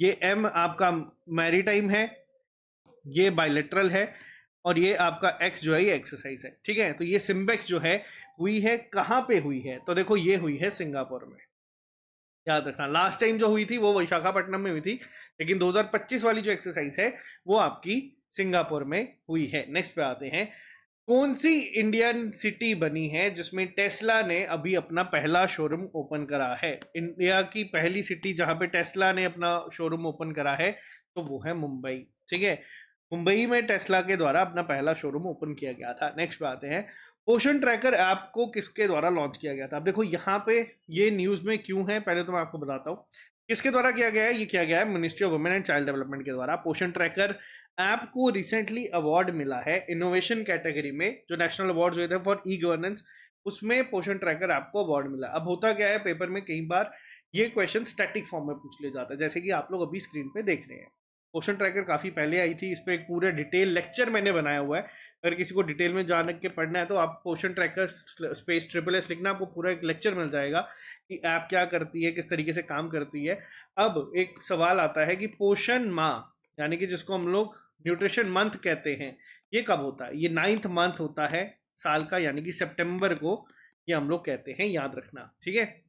ये एम आपका मैरीटाइम है, ये बायलेटरल है, और ये आपका एक्स जो है ये एक्सरसाइज है। ठीक है? तो ये सिम्बेक्स जो है हुई है कहाँ पे हुई है? तो देखो ये हुई है सिंगापुर में। याद रखना, लास्ट टाइम जो हुई थी वो विशाखापट्टनम में हुई थी, लेकिन 2025 वाली जो एक्सरसाइज है वो आपकी सिंगापुर में हुई है। नेक्स्ट पे आते हैं। कौन सी इंडियन सिटी बनी है जिसमें टेस्ला ने अभी अपना पहला शोरूम ओपन करा है? इंडिया की पहली सिटी जहां पे टेस्ला ने अपना शोरूम ओपन करा है, तो वो है मुंबई। ठीक है? मुंबई में टेस्ला के द्वारा अपना पहला शोरूम ओपन किया गया था। नेक्स्ट पे आते हैं। पोषण ट्रैकर ऐप को किसके द्वारा लॉन्च किया गया था? अब देखो यहाँ पे ये न्यूज में क्यों है, पहले तो मैं आपको बताता हूँ किसके द्वारा किया गया है। ये किया गया है ministry of women and child development के द्वारा। पोषण ट्रैकर ऐप को रिसेंटली अवार्ड मिला है इनोवेशन कैटेगरी में, जो नेशनल अवार्ड हुए थे फॉर ई गवर्नेंस, उसमें पोषण ट्रैकर ऐप को अवार्ड मिला। अब होता क्या है, पेपर में कई बार ये क्वेश्चन स्टैटिक फॉर्म में पूछ लिया जाता है, जैसे कि आप लोग अभी स्क्रीन पे देख रहे हैं। पोषण ट्रैकर काफी पहले आई थी, इस पर एक पूरा डिटेल लेक्चर मैंने बनाया हुआ है। अगर किसी को डिटेल में जान के पढ़ना है तो आप पोषण ट्रैकर स्पेस SSS लिखना, आपको पूरा एक लेक्चर मिल जाएगा कि ऐप क्या करती है, किस तरीके से काम करती है। अब एक सवाल आता है कि पोषण माह, यानी कि जिसको हम लोग न्यूट्रिशन मंथ कहते हैं, ये कब होता है? ये 9th मंथ होता है साल का, यानी कि सितंबर को ये हम लोग कहते हैं, याद रखना। ठीक है?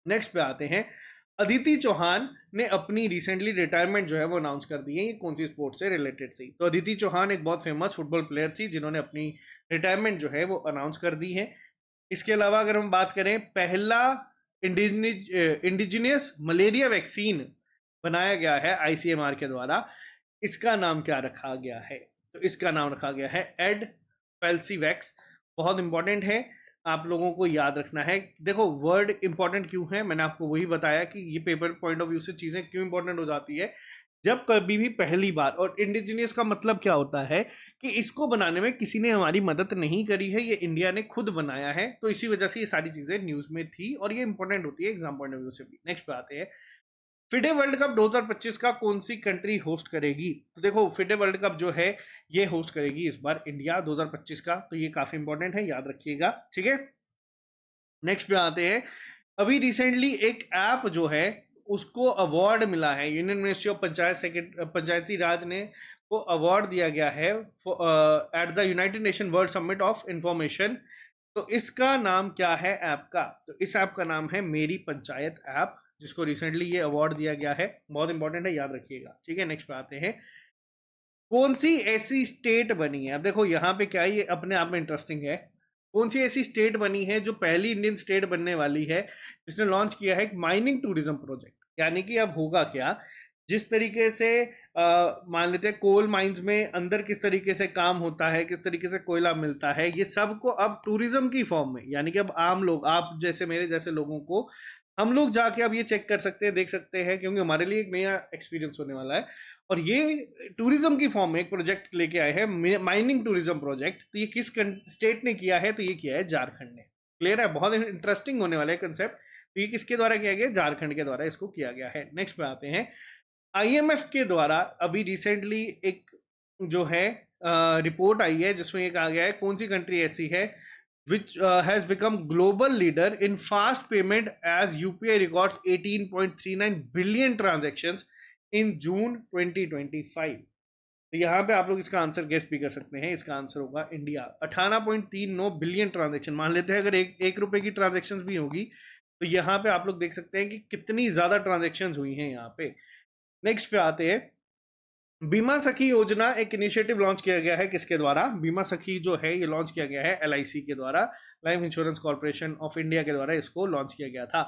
नेक्स्ट पे आते हैं। अदिति चौहान ने अपनी रिसेंटली रिटायरमेंट जो है वो अनाउंस कर दी है, ये कौन सी स्पोर्ट से रिलेटेड थी? तो अदिति चौहान एक बहुत फेमस फुटबॉल प्लेयर थी, जिन्होंने अपनी रिटायरमेंट जो है वो अनाउंस कर दी है। इसके अलावा अगर हम बात करें, पहला इंडिजिनियस मलेरिया वैक्सीन बनाया गया है ICMR के द्वारा, इसका नाम क्या रखा गया है? तो इसका नाम रखा गया है एड फेल्सीवैक्स। बहुत इंपॉर्टेंट है, आप लोगों को याद रखना है। देखो वर्ड इंपॉर्टेंट क्यों है, मैंने आपको वही बताया कि ये पेपर पॉइंट ऑफ व्यू से चीजें क्यों इंपॉर्टेंट हो जाती है। जब कभी भी पहली बार, और इंडिजिनियस का मतलब क्या होता है कि इसको बनाने में किसी ने हमारी मदद नहीं करी है, ये इंडिया ने खुद बनाया है, तो इसी वजह से ये सारी चीजें न्यूज में थी और ये इंपॉर्टेंट होती है एग्जाम पॉइंट ऑफ व्यू से भी। नेक्स्ट पे आते हैं। फिडे वर्ल्ड कप 2025 का कौन सी कंट्री होस्ट करेगी? तो देखो फिडे वर्ल्ड कप जो है ये होस्ट करेगी इस बार इंडिया 2025 का, तो ये काफी इंपॉर्टेंट है, याद रखिएगा। ठीक है? नेक्स्ट पे आते हैं। अभी रिसेंटली एक ऐप जो है उसको अवार्ड मिला है, यूनियन मिनिस्ट्री ऑफ पंचायती राज ने को अवार्ड दिया गया है at the United nation world summit of information. तो इसका नाम क्या है ऐप का? तो इस ऐप का नाम है मेरी पंचायत ऐप, जिसको रिसेंटली ये अवार्ड दिया गया है। बहुत इंपॉर्टेंट है, याद रखिएगा। ठीक है, नेक्स्ट पे आते हैं। कौन सी ऐसी स्टेट बनी है? अब देखो यहाँ पे क्या है, ये अपने आप में इंटरेस्टिंग है। कौन सी ऐसी स्टेट बनी है जो पहली इंडियन स्टेट बनने वाली है जिसने लॉन्च किया है एक माइनिंग टूरिज्म प्रोजेक्ट? यानी कि अब होगा क्या, जिस तरीके से मान लेते हैं कोल माइंस में अंदर किस तरीके से काम होता है, किस तरीके से कोयला मिलता है, ये सबको अब टूरिज्म की फॉर्म में, यानी कि अब आम लोग, आप जैसे मेरे जैसे लोगों को, हम लोग जाके अब ये चेक कर सकते हैं, देख सकते हैं, क्योंकि हमारे लिए एक नया एक्सपीरियंस होने वाला है। और ये टूरिज्म की फॉर्म में एक प्रोजेक्ट लेके आए हैं, माइनिंग टूरिज्म प्रोजेक्ट। तो ये किस स्टेट ने किया है? तो ये किया है झारखंड ने। क्लियर है? बहुत इंटरेस्टिंग होने वाला है कंसेप्ट। तो ये किसके द्वारा किया गया? झारखंड के द्वारा इसको किया गया है। नेक्स्ट पे आते हैं। आईएमएफ के द्वारा अभी रिसेंटली एक जो है रिपोर्ट आई है जिसमें ये कहा गया है कौन सी कंट्री ऐसी है which has become global leader in fast payment as UPI records 18.39 billion transactions in June 2025। तो यहाँ पे आप लोग इसका आंसर गेस भी कर सकते हैं। इसका आंसर होगा इंडिया। 18.39 billion transaction. मान लेते हैं अगर एक रुपए की ट्रांजेक्शन भी होगी तो यहाँ पे आप लोग देख सकते हैं कि कितनी ज्यादा ट्रांजेक्शन हुई हैं यहाँ पे। नेक्स्ट पे आते हैं। बीमा सखी योजना एक इनिशिएटिव लॉन्च किया गया है किसके द्वारा? बीमा सखी जो है ये लॉन्च किया गया है एलआईसी के द्वारा, life insurance corporation of India के द्वारा इसको लॉन्च किया गया था।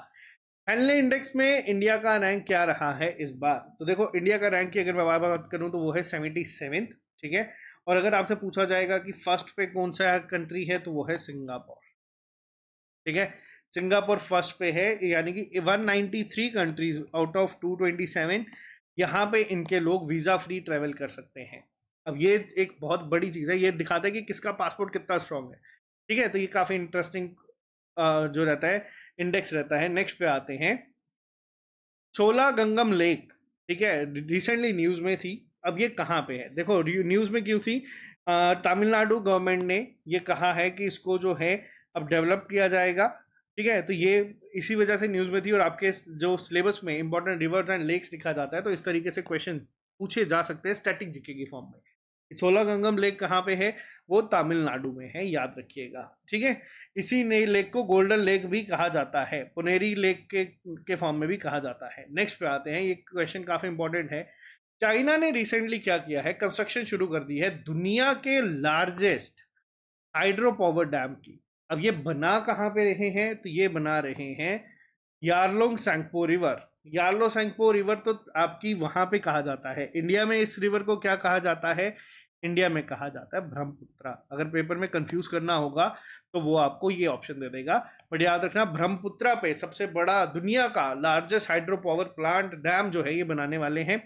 हेनले इंडेक्स में इंडिया का रैंक क्या रहा है इस बार? तो देखो इंडिया का रैंक की अगर मैं बात करूं तो वो है 77। ठीक है, और अगर आपसे पूछा जाएगा कि फर्स्ट पे कौन सा कंट्री है तो वो है सिंगापुर। ठीक है, सिंगापुर फर्स्ट पे है, यानी कि 193 कंट्रीज आउट ऑफ 227 यहाँ पे इनके लोग वीजा फ्री ट्रेवल कर सकते हैं। अब ये एक बहुत बड़ी चीज है, ये दिखाता है कि किसका पासपोर्ट कितना स्ट्रांग है। ठीक है, तो ये काफी इंटरेस्टिंग जो रहता है इंडेक्स रहता है। नेक्स्ट पे आते हैं। छोला गंगम लेक, ठीक है, रिसेंटली न्यूज में थी। अब ये कहाँ पे है? देखो न्यूज में क्यों थी? तमिलनाडु गवर्नमेंट ने ये कहा है कि इसको जो है अब डेवलप किया जाएगा। ठीक है, तो ये इसी वजह से न्यूज में थी। और आपके जो सिलेबस में इंपॉर्टेंट रिवर्स एंड लेक्स लिखा जाता है तो इस तरीके से क्वेश्चन पूछे जा सकते हैं स्टैटिक जीके की फॉर्म में। छोला गंगम लेक कहाँ पे है? वो तमिलनाडु में है, याद रखिएगा। ठीक है, इसी नई लेक को गोल्डन लेक भी कहा जाता है, पुनेरी लेक के फॉर्म में भी कहा जाता है। नेक्स्ट पे आते हैं। ये क्वेश्चन काफी इंपॉर्टेंट है। चाइना ने रिसेंटली क्या किया है? कंस्ट्रक्शन शुरू कर दी है दुनिया के लार्जेस्ट हाइड्रो पावर डैम की। अब ये बना कहाँ पे रहे हैं? तो ये बना रहे हैं यारलोंग सैंगपो रिवर। यारलो सैंगपो रिवर तो आपकी वहां पे कहा जाता है। इंडिया में इस रिवर को क्या कहा जाता है? इंडिया में कहा जाता है ब्रह्मपुत्रा। अगर पेपर में कंफ्यूज करना होगा तो वो आपको ये ऑप्शन दे देगा। बट याद रखना, ब्रह्मपुत्रा पे सबसे बड़ा दुनिया का largest hydro power plant dam जो है ये बनाने वाले हैं।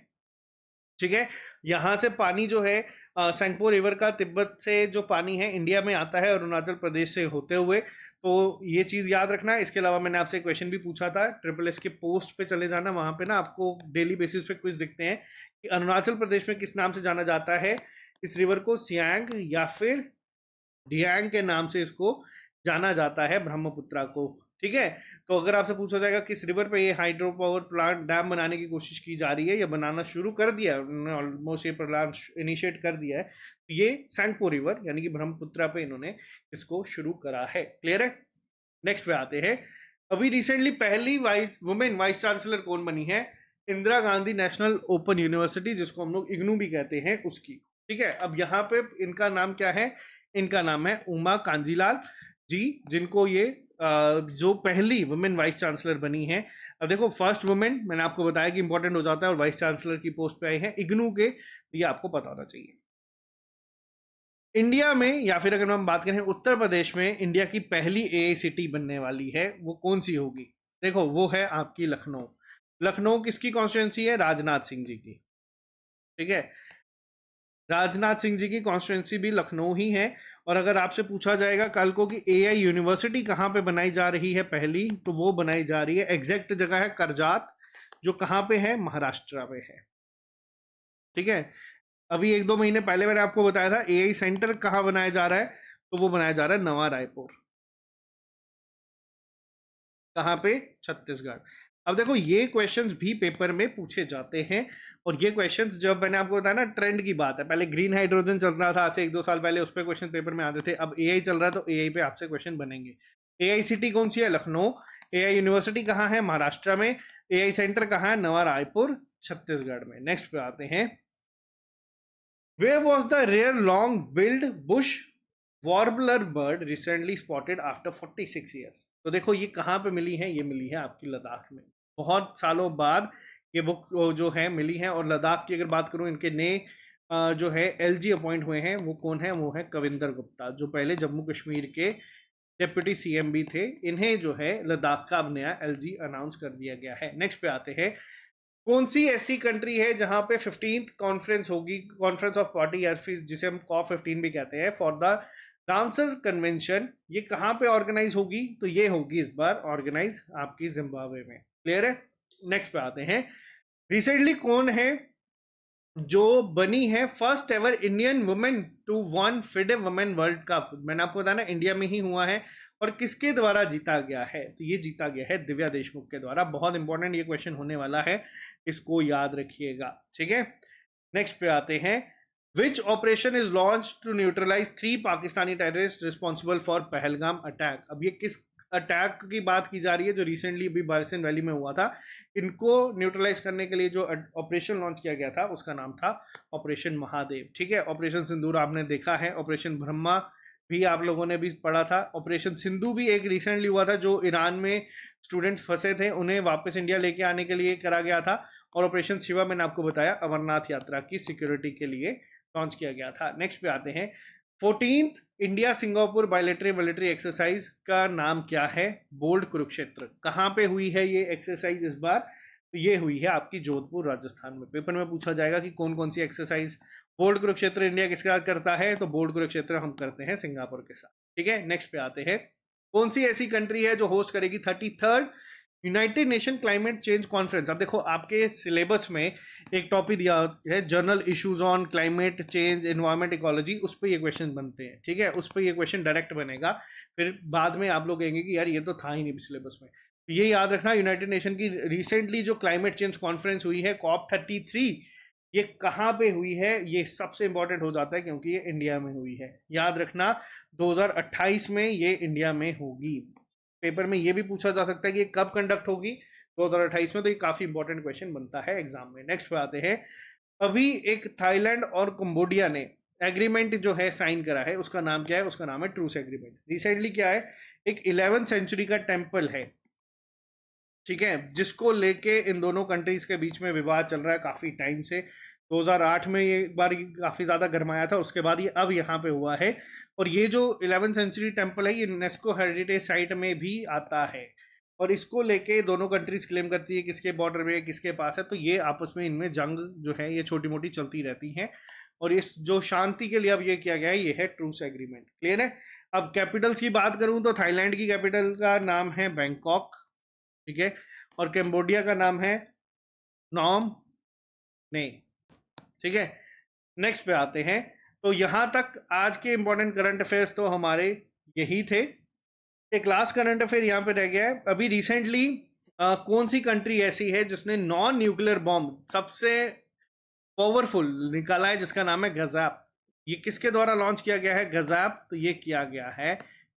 ठीक है, यहाँ से पानी जो है सैंगपो रिवर का, तिब्बत से जो पानी है इंडिया में आता है अरुणाचल प्रदेश से होते हुए। तो ये चीज़ याद रखना। इसके अलावा मैंने आपसे क्वेश्चन भी पूछा था, ट्रिपल एस के पोस्ट पे चले जाना, वहाँ पे ना आपको डेली बेसिस पे क्विज दिखते हैं कि अरुणाचल प्रदेश में किस नाम से जाना जाता है इस रिवर को? सियांग या फिर डियांग के नाम से इसको जाना जाता है, ब्रह्मपुत्रा को। ठीक है, तो अगर आपसे पूछा जाएगा किस रिवर पे ये हाइड्रो पावर प्लांट डैम बनाने की कोशिश की जा रही है या बनाना शुरू कर दिया है, ऑलमोस्ट ये प्लान इनिशिएट कर दिया है, तो ये सैंगपो रिवर यानी कि ब्रह्मपुत्रा पे इन्होंने इसको शुरू करा है। क्लियर है? नेक्स्ट पे आते हैं। अभी रिसेंटली पहली वुमेन वाइस चांसलर कौन बनी है? Indira Gandhi national open university, जिसको हम लोग इग्नू भी कहते हैं, उसकी। ठीक है, अब यहाँ पे इनका नाम क्या है? इनका नाम है उमा कांजीलाल जी, जिनको ये जो पहली वुमेन वाइस चांसलर बनी है। अब देखो फर्स्ट वुमेन मैंने आपको बताया कि इंपॉर्टेंट हो जाता है, और वाइस चांसलर की पोस्ट पे आए हैं इग्नू के, ये आपको पता होना चाहिए। इंडिया में, या फिर अगर हम बात करें उत्तर प्रदेश में, इंडिया की पहली एआईसीटी बनने वाली है, वो कौन सी होगी? देखो वो है आपकी लखनऊ। लखनऊ किसकी कॉन्स्टिट्यूंसी है? राजनाथ सिंह जी की। ठीक है, राजनाथ सिंह जी की कॉन्स्टिट्यूंसी भी लखनऊ ही है। और अगर आपसे पूछा जाएगा कल को कि एआई यूनिवर्सिटी कहाँ पे बनाई जा रही है पहली, तो वो बनाई जा रही है, एग्जैक्ट जगह है करजात, जो कहाँ पे है? महाराष्ट्र में है। ठीक है, अभी 1-2 महीने पहले मैंने आपको बताया था एआई सेंटर कहाँ बनाया जा रहा है, तो वो बनाया जा रहा है नवा रायपुर। कहाँ पे? छत्तीसगढ़। अब देखो ये क्वेश्चंस भी पेपर में पूछे जाते हैं, और ये क्वेश्चंस जब मैंने आपको बताया ना, ट्रेंड की बात है, पहले ग्रीन हाइड्रोजन चल रहा था आज से 1-2 साल पहले, उस पर क्वेश्चन पेपर में आते थे, अब एआई चल रहा है तो एआई पे आपसे क्वेश्चन बनेंगे। एआई सिटी कौन सी है? लखनऊ। एआई यूनिवर्सिटी कहाँ है? महाराष्ट्र में। एआई सेंटर कहाँ है? नवा रायपुर, छत्तीसगढ़ में। नेक्स्ट पे आते हैं, where was the rare long billed bush warbler bird recently spotted after 46 years? तो देखो ये कहाँ पे मिली है? ये मिली है आपकी लद्दाख में, बहुत सालों बाद ये बुक जो है मिली है। और लद्दाख की अगर बात करूँ, इनके नए जो है एलजी अपॉइंट हुए हैं, वो कौन है? वो है कविंदर गुप्ता, जो पहले जम्मू कश्मीर के डेप्यूटी सीएम भी थे। इन्हें जो है लद्दाख का अब नया एलजी अनाउंस कर दिया गया है। नेक्स्ट पे आते हैं, कौन सी ऐसी कंट्री है जहां पे 15th कॉन्फ्रेंस होगी, कॉन्फ्रेंस ऑफ पार्टी, या फिर जिसे हम कॉप 15 भी कहते हैं, फॉर द रामसर कन्वेंशन? ये कहाँ पे ऑर्गेनाइज होगी? तो ये होगी इस बार ऑर्गेनाइज आपकी जिम्बाब्वे में। क्लियर है? नेक्स्ट पे आते हैं, रिसेंटली कौन है जो बनी है first ever Indian women to win FIDE women world cup? मैंने आपको बताया ना, इंडिया में ही हुआ है, और किसके द्वारा जीता गया है? तो ये जीता गया है दिव्या देशमुख के द्वारा। बहुत इंपॉर्टेंट ये क्वेश्चन होने वाला है, इसको याद रखिएगा। ठीक है, नेक्स्ट पे आते हैं, which operation is launch to neutralise 3 Pakistani terrorist responsible for Pahalgam attack? अब ये किस अटैक की बात की जा रही है जो रिसेंटली अभी बारिसन वैली में हुआ था? इनको न्यूट्रलाइज करने के लिए जो ऑपरेशन लॉन्च किया गया था उसका नाम था ऑपरेशन महादेव। ठीक है, ऑपरेशन सिंदूर आपने देखा है, ऑपरेशन ब्रह्मा भी आप लोगों ने भी पढ़ा था, ऑपरेशन सिंधु भी एक रिसेंटली हुआ था, जो ईरान में स्टूडेंट्स फंसे थे उन्हें वापस इंडिया लेके आने के लिए करा गया था। और ऑपरेशन शिवा मैंने आपको बताया अमरनाथ यात्रा की सिक्योरिटी के लिए लॉन्च किया गया था। नेक्स्ट पे आते हैं, 14th India Singapore bilateral military exercise का नाम क्या है? बोल्ड कुरुक्षेत्र। कहाँ पे हुई है ये एक्सरसाइज इस बार? तो ये हुई है आपकी जोधपुर राजस्थान में। पेपर में पूछा जाएगा कि कौन कौन सी एक्सरसाइज बोल्ड कुरुक्षेत्र इंडिया किसके साथ करता है? तो बोल्ड कुरुक्षेत्र हम करते हैं सिंगापुर के साथ। ठीक है, नेक्स्ट पे आते हैं, कौन सी ऐसी कंट्री है जो होस्ट करेगी 33rd United nation climate change conference? अब देखो आपके सिलेबस में एक टॉपिक दिया है, journal issues on climate change environment ecology, उस पर ये क्वेश्चन बनते हैं। ठीक है, उस पर ये क्वेश्चन डायरेक्ट बनेगा, फिर बाद में आप लोग कहेंगे कि यार ये तो था ही नहीं सिलेबस में। ये याद रखना, यूनाइटेड नेशन की रिसेंटली जो क्लाइमेट चेंज कॉन्फ्रेंस हुई है COP 33, ये कहाँ पे हुई है? ये सबसे इंपॉर्टेंट हो जाता है क्योंकि ये इंडिया में हुई है। याद रखना 2028 में ये इंडिया में होगी। पेपर में ये भी पूछा जा सकता है कि ये कब कंडक्ट होगी? 2028 में। तो ये काफी इंपॉर्टेंट क्वेश्चन बनता है एग्जाम में। नेक्स्ट पे आते हैं, अभी एक थाईलैंड और कंबोडिया ने एग्रीमेंट जो है साइन करा है, उसका नाम क्या है? उसका नाम है ट्रूस एग्रीमेंट। रिसेंटली क्या है, एक 11th सेंचुरी का टेम्पल है, ठीक है, जिसको लेके इन दोनों कंट्रीज के बीच में विवाद चल रहा है काफी टाइम से। 2008 में ये एक बार काफी ज्यादा गरमाया था, उसके बाद ये अब यहाँ पे हुआ है। और ये जो 11th सेंचुरी टेम्पल है, ये यूनेस्को हेरिटेज साइट में भी आता है, और इसको लेके दोनों कंट्रीज क्लेम करती है किसके बॉर्डर में किसके पास है। तो ये आपस में इनमें जंग जो है ये छोटी मोटी चलती रहती है, और इस जो शांति के लिए अब ये किया गया है, ये है ट्रूस एग्रीमेंट। क्लियर है? अब कैपिटल्स की बात करूं तो थाईलैंड की कैपिटल का नाम है बैंकॉक, ठीक है, और कैम्बोडिया का नाम है नॉम नहीं। ठीक है, नेक्स्ट पे आते हैं। तो यहां तक आज के इंपॉर्टेंट करंट अफेयर्स तो हमारे यही थे। एक लास्ट करंट अफेयर यहाँ पे रह गया है, अभी रिसेंटली कौन सी कंट्री ऐसी है जिसने नॉन न्यूक्लियर बॉम्ब सबसे पावरफुल निकाला है, जिसका नाम है गजाप? ये किसके द्वारा लॉन्च किया गया है गजाप? तो ये किया गया है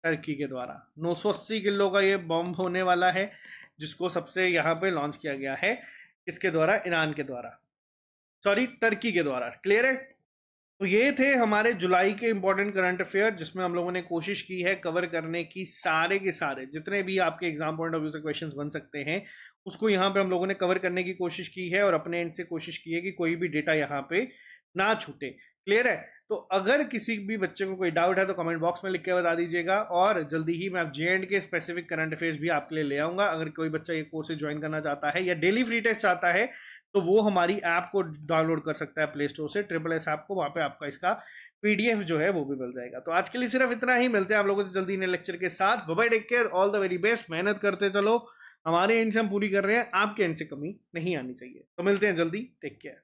टर्की के द्वारा। 980 किलो का ये बॉम्ब होने वाला है, जिसको सबसे यहाँ पे लॉन्च किया गया है किसके द्वारा? ईरान के द्वारा, सॉरी टर्की के द्वारा। क्लियर है? तो ये थे हमारे जुलाई के इंपॉर्टेंट करंट अफेयर, जिसमें हम लोगों ने कोशिश की है कवर करने की सारे के सारे जितने भी आपके एग्जाम पॉइंट ऑफ व्यू से क्वेश्चंस बन सकते हैं, उसको यहाँ पे हम लोगों ने कवर करने की कोशिश की है, और अपने एंड से कोशिश की है कि कोई भी डेटा यहाँ पे ना छूटे। क्लियर है? तो अगर किसी भी बच्चे को कोई डाउट है तो कमेंट बॉक्स में लिख के बता दीजिएगा, और जल्दी ही मैं J&K के स्पेसिफिक करंट अफेयर्स भी आपके लिए ले आऊंगा। अगर कोई बच्चा ये कोर्सेज ज्वाइन करना चाहता है या डेली फ्री टेस्ट चाहता है, तो वो हमारी ऐप को डाउनलोड कर सकता है प्ले स्टोर से, SSS ऐप को, वहाँ पे आपका इसका PDF जो है वो भी मिल जाएगा। तो आज के लिए सिर्फ इतना ही, मिलते हैं आप लोगों से जल्दी नए लेक्चर के साथ। Bye bye, take care, all the very best, मेहनत करते चलो, हमारे एंड से हम पूरी कर रहे हैं, आपके एंड से कमी नहीं आनी चाहिए। तो मिलते हैं जल्दी, टेक केयर।